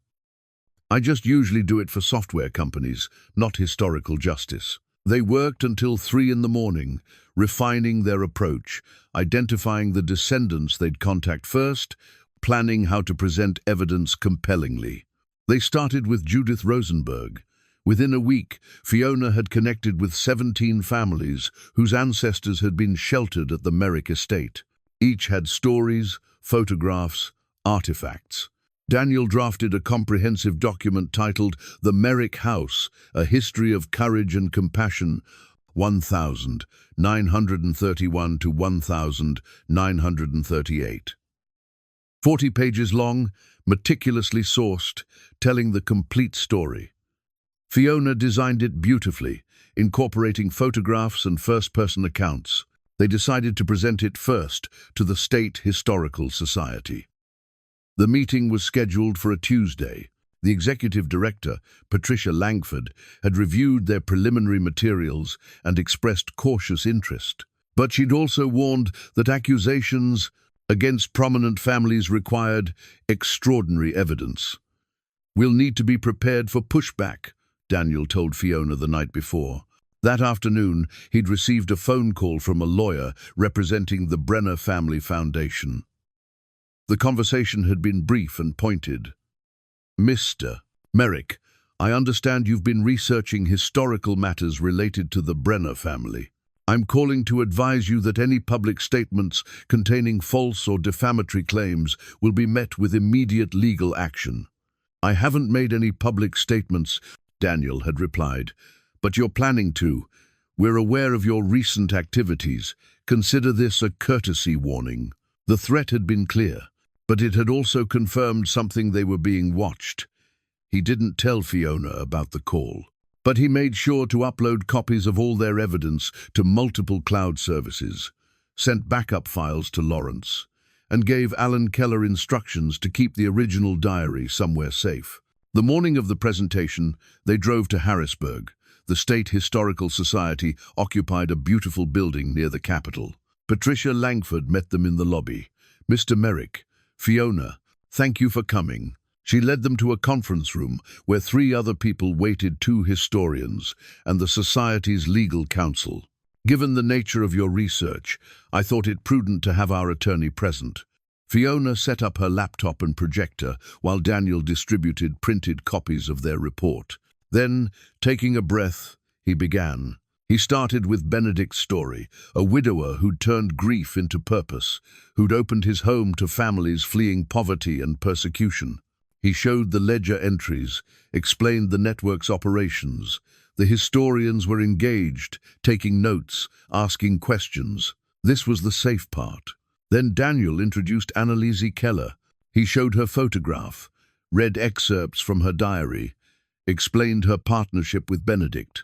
Speaker 1: I just usually do it for software companies, not historical justice. They worked until 3 in the morning, refining their approach, identifying the descendants they'd contact first, planning how to present evidence compellingly. They started with Judith Rosenberg. Within a week, Fiona had connected with 17 families whose ancestors had been sheltered at the Merrick estate. Each had stories, photographs, artifacts. Daniel drafted a comprehensive document titled The Merrick House, A History of Courage and Compassion, 1931 to 1938. 40 pages long, meticulously sourced, telling the complete story. Fiona designed it beautifully, incorporating photographs and first-person accounts. They decided to present it first to the State Historical Society. The meeting was scheduled for a Tuesday. The executive director, Patricia Langford, had reviewed their preliminary materials and expressed cautious interest. But she'd also warned that accusations against prominent families required extraordinary evidence. We'll need to be prepared for pushback, Daniel told Fiona the night before. That afternoon, he'd received a phone call from a lawyer representing the Brenner Family Foundation. The conversation had been brief and pointed. Mr. Merrick, I understand you've been researching historical matters related to the Brenner family. I'm calling to advise you that any public statements containing false or defamatory claims will be met with immediate legal action. I haven't made any public statements, Daniel had replied, but you're planning to. We're aware of your recent activities. Consider this a courtesy warning. The threat had been clear, but it had also confirmed something: they were being watched. He didn't tell Fiona about the call. But he made sure to upload copies of all their evidence to multiple cloud services, sent backup files to Lawrence, and gave Alan Keller instructions to keep the original diary somewhere safe. The morning of the presentation, they drove to Harrisburg. The State Historical Society occupied a beautiful building near the Capitol. Patricia Langford met them in the lobby. "Mr. Merrick, Fiona, thank you for coming." She led them to a conference room where 3 other people waited, 2 historians and the Society's legal counsel. "Given the nature of your research, I thought it prudent to have our attorney present." Fiona set up her laptop and projector while Daniel distributed printed copies of their report. Then, taking a breath, he began. He started with Benedict's story, a widower who'd turned grief into purpose, who'd opened his home to families fleeing poverty and persecution. He showed the ledger entries, explained the network's operations. The historians were engaged, taking notes, asking questions. This was the safe part. Then Daniel introduced Annalise Keller. He showed her photograph, read excerpts from her diary, explained her partnership with Benedict.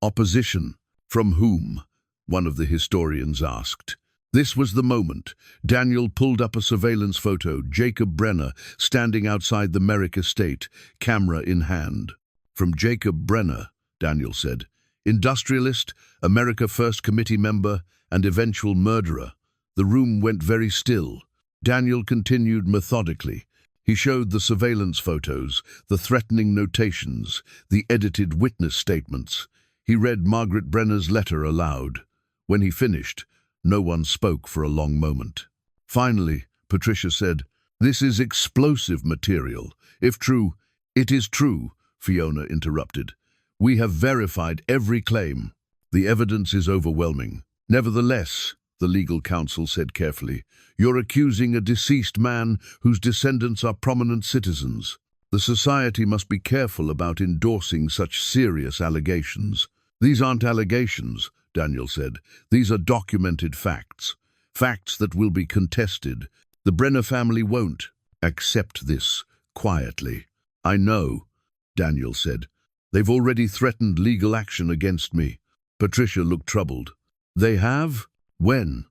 Speaker 1: "Opposition? From whom?" one of the historians asked. This was the moment. Daniel pulled up a surveillance photo, Jacob Brenner standing outside the Merrick estate, camera in hand. "From Jacob Brenner," Daniel said. "Industrialist, America First Committee member, and eventual murderer." The room went very still. Daniel continued methodically. He showed the surveillance photos, the threatening notations, the edited witness statements. He read Margaret Brenner's letter aloud. When he finished, no one spoke for a long moment. Finally, Patricia said, "This is explosive material. If true—" "It is true," Fiona interrupted. "We have verified every claim. The evidence is overwhelming. Nevertheless," the legal counsel said carefully, "you're accusing a deceased man whose descendants are prominent citizens. The society must be careful about endorsing such serious allegations." "These aren't allegations," Daniel said. "These are documented facts. Facts that will be contested. The Brenner family won't accept this quietly." "I know," Daniel said. "They've already threatened legal action against me." Patricia looked troubled. "They have? When?"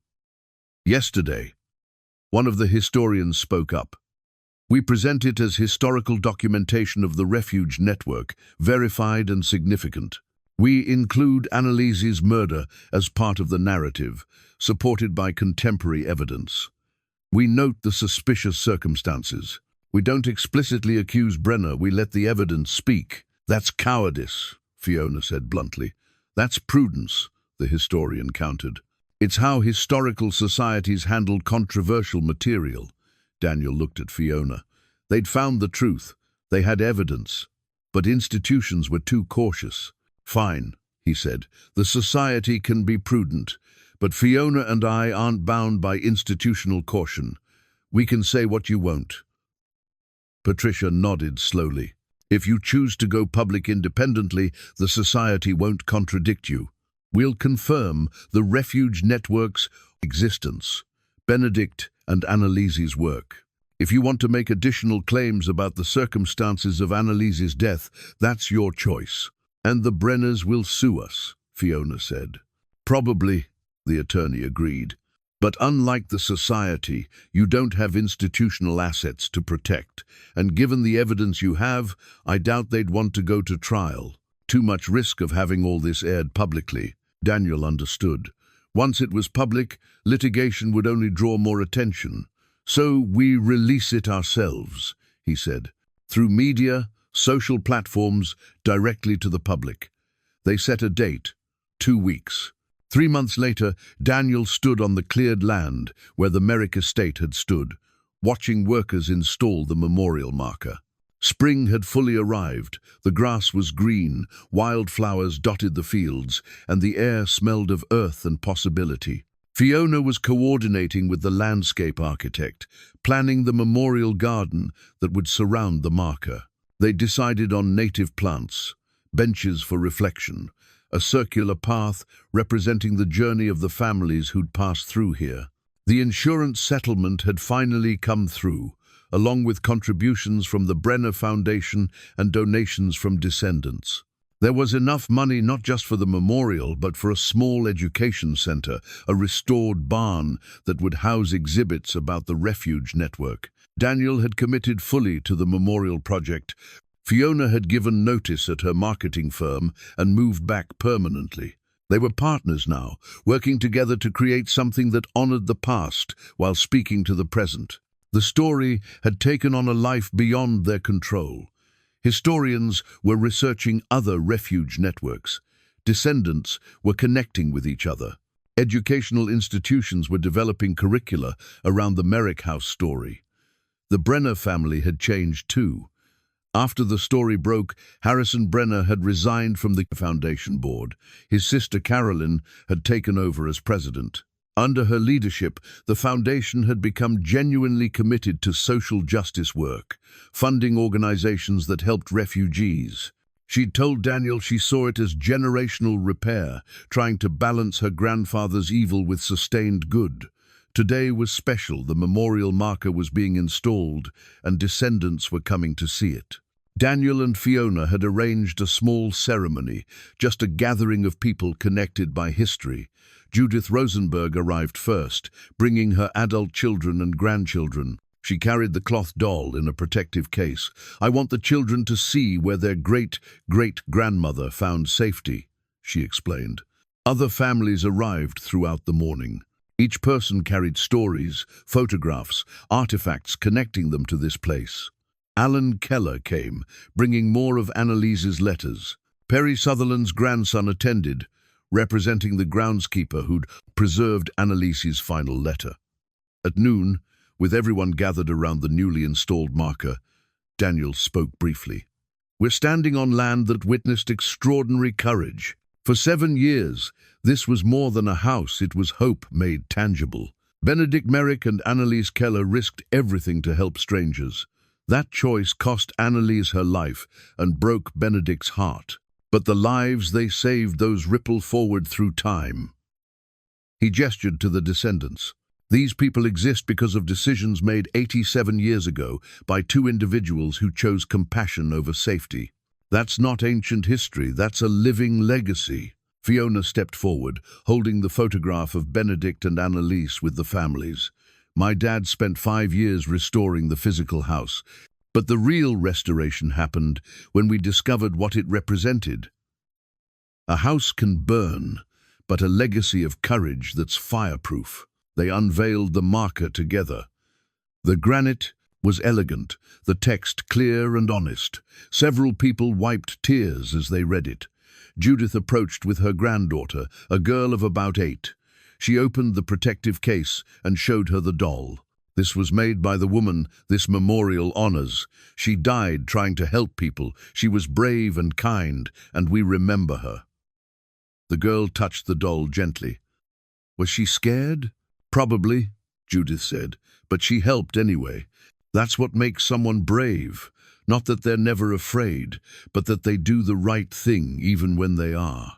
Speaker 1: "Yesterday." One of the historians spoke up. "We present it as historical documentation of the refuge network, verified and significant. We include Annalise's murder as part of the narrative, supported by contemporary evidence. We note the suspicious circumstances. We don't explicitly accuse Brenner, we let the evidence speak." "That's cowardice," Fiona said bluntly. "That's prudence," the historian countered. "It's how historical societies handle controversial material." Daniel looked at Fiona. They'd found the truth. They had evidence. But institutions were too cautious. "Fine," he said. "The society can be prudent. But Fiona and I aren't bound by institutional caution. We can say what you won't." Patricia nodded slowly. "If you choose to go public independently, the society won't contradict you. We'll confirm the refuge network's existence, Benedict and Annalise's work. If you want to make additional claims about the circumstances of Annalise's death, that's your choice. And the Brenners will sue us," Fiona said. "Probably," the attorney agreed. "But unlike the society, you don't have institutional assets to protect, and given the evidence you have, I doubt they'd want to go to trial. Too much risk of having all this aired publicly." Daniel understood. Once it was public, litigation would only draw more attention. "So we release it ourselves," he said, "through media, social platforms, directly to the public." They set a date, 2 weeks. 3 months later, Daniel stood on the cleared land where the Merrick estate had stood, watching workers install the memorial marker. Spring had fully arrived. The grass was green, wildflowers dotted the fields, and the air smelled of earth and possibility. Fiona was coordinating with the landscape architect, planning the memorial garden that would surround the marker. They decided on native plants, benches for reflection, a circular path representing the journey of the families who'd passed through here. The insurance settlement had finally come through, along with contributions from the Brenner Foundation and donations from descendants. There was enough money not just for the memorial, but for a small education center, a restored barn that would house exhibits about the refuge network. Daniel had committed fully to the memorial project. Fiona had given notice at her marketing firm and moved back permanently. They were partners now, working together to create something that honored the past while speaking to the present. The story had taken on a life beyond their control. Historians were researching other refuge networks. Descendants were connecting with each other. Educational institutions were developing curricula around the Merrick House story. The Brenner family had changed too. After the story broke, Harrison Brenner had resigned from the foundation board. His sister Carolyn had taken over as president. Under her leadership, the foundation had become genuinely committed to social justice work, funding organizations that helped refugees. She'd told Daniel she saw it as generational repair, trying to balance her grandfather's evil with sustained good. Today was special. The memorial marker was being installed, and descendants were coming to see it. Daniel and Fiona had arranged a small ceremony, just a gathering of people connected by history. Judith Rosenberg arrived first, bringing her adult children and grandchildren. She carried the cloth doll in a protective case. "I want the children to see where their great-great-grandmother found safety," she explained. Other families arrived throughout the morning. Each person carried stories, photographs, artifacts connecting them to this place. Alan Keller came, bringing more of Annalise's letters. Perry Sutherland's grandson attended, representing the groundskeeper who'd preserved Annalise's final letter. At noon, with everyone gathered around the newly installed marker, Daniel spoke briefly. "We're standing on land that witnessed extraordinary courage. For 7 years, this was more than a house, it was hope made tangible. Benedict Merrick and Annalise Keller risked everything to help strangers. That choice cost Annalise her life and broke Benedict's heart. But the lives they saved, those ripple forward through time." He gestured to the descendants. "These people exist because of decisions made 87 years ago by 2 individuals who chose compassion over safety. That's not ancient history, that's a living legacy." Fiona stepped forward, holding the photograph of Benedict and Annalise with the families. "My dad spent 5 years restoring the physical house, but the real restoration happened when we discovered what it represented. A house can burn, but a legacy of courage that's fireproof." They unveiled the marker together. The granite was elegant, the text clear and honest. Several people wiped tears as they read it. Judith approached with her granddaughter, a girl of about 8. She opened the protective case and showed her the doll. "This was made by the woman this memorial honors. She died trying to help people. She was brave and kind, and we remember her." The girl touched the doll gently. "Was she scared?" "Probably," Judith said, "but she helped anyway. That's what makes someone brave. Not that they're never afraid, but that they do the right thing even when they are."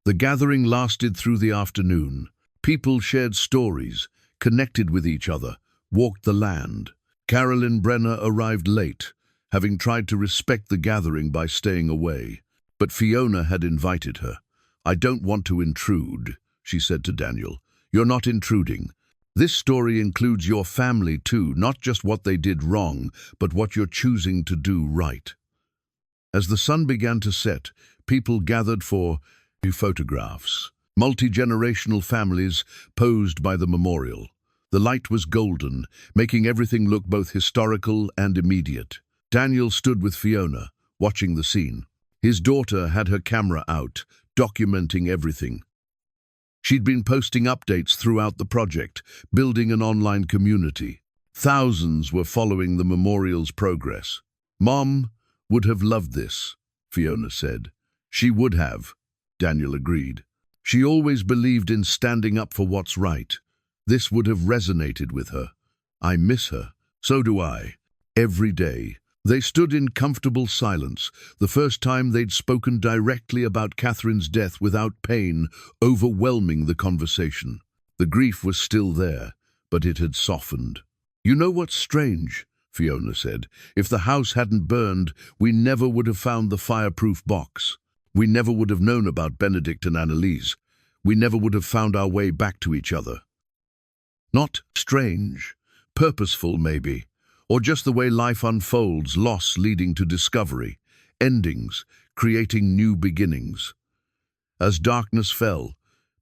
Speaker 1: The gathering lasted through the afternoon. People shared stories, connected with each other, walked the land. Carolyn Brenner arrived late, having tried to respect the gathering by staying away. But Fiona had invited her. "I don't want to intrude," she said to Daniel. "You're not intruding. This story includes your family too, not just what they did wrong, but what you're choosing to do right." As the sun began to set, people gathered for photographs. Multi-generational families posed by the memorial. The light was golden, making everything look both historical and immediate. Daniel stood with Fiona, watching the scene. His daughter had her camera out, documenting everything. She'd been posting updates throughout the project, building an online community. Thousands were following the memorial's progress. "Mom would have loved this," Fiona said. "She would have," Daniel agreed. "She always believed in standing up for what's right. This would have resonated with her. I miss her. So do I. Every day." They stood in comfortable silence, the first time they'd spoken directly about Catherine's death without pain overwhelming the conversation. The grief was still there, but it had softened. "You know what's strange?" Fiona said. If the house hadn't burned, we never would have found the fireproof box. We never would have known about Benedict and Annalise. We never would have found our way back to each other. Not strange, purposeful maybe, or just the way life unfolds, loss leading to discovery, endings, creating new beginnings. As darkness fell,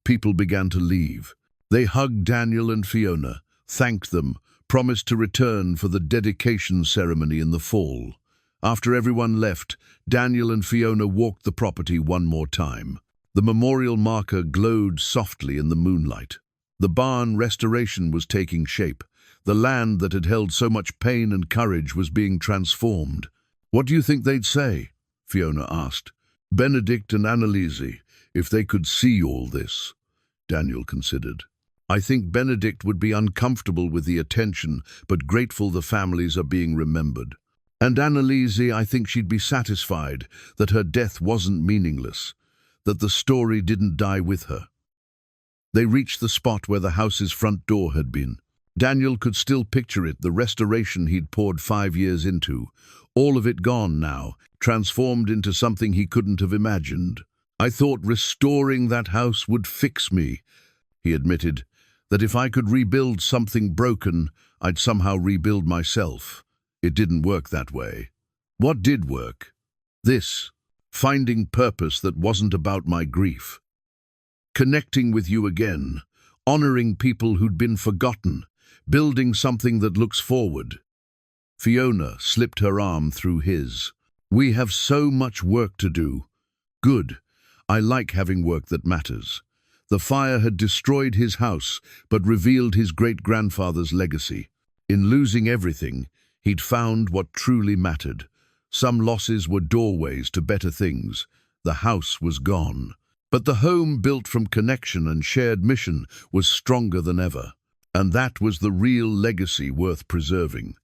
Speaker 1: people began to leave. They hugged Daniel and Fiona, thanked them, promised to return for the dedication ceremony in the fall. After everyone left, Daniel and Fiona walked the property one more time. The memorial marker glowed softly in the moonlight. The barn restoration was taking shape. The land that had held so much pain and courage was being transformed. What do you think they'd say? Fiona asked. Benedict and Annalise, if they could see all this, Daniel considered. I think Benedict would be uncomfortable with the attention, but grateful the families are being remembered. And Annalise, I think she'd be satisfied that her death wasn't meaningless, that the story didn't die with her. They reached the spot where the house's front door had been. Daniel could still picture it, the restoration he'd poured 5 years into. All of it gone now, transformed into something he couldn't have imagined. I thought restoring that house would fix me, he admitted, that if I could rebuild something broken, I'd somehow rebuild myself. It didn't work that way. What did work? This, finding purpose that wasn't about my grief. Connecting with you again, honoring people who'd been forgotten, building something that looks forward. Fiona slipped her arm through his. We have so much work to do. Good. I like having work that matters. The fire had destroyed his house, but revealed his great-grandfather's legacy. In losing everything, he'd found what truly mattered. Some losses were doorways to better things. The house was gone. But the home built from connection and shared mission was stronger than ever. And that was the real legacy worth preserving.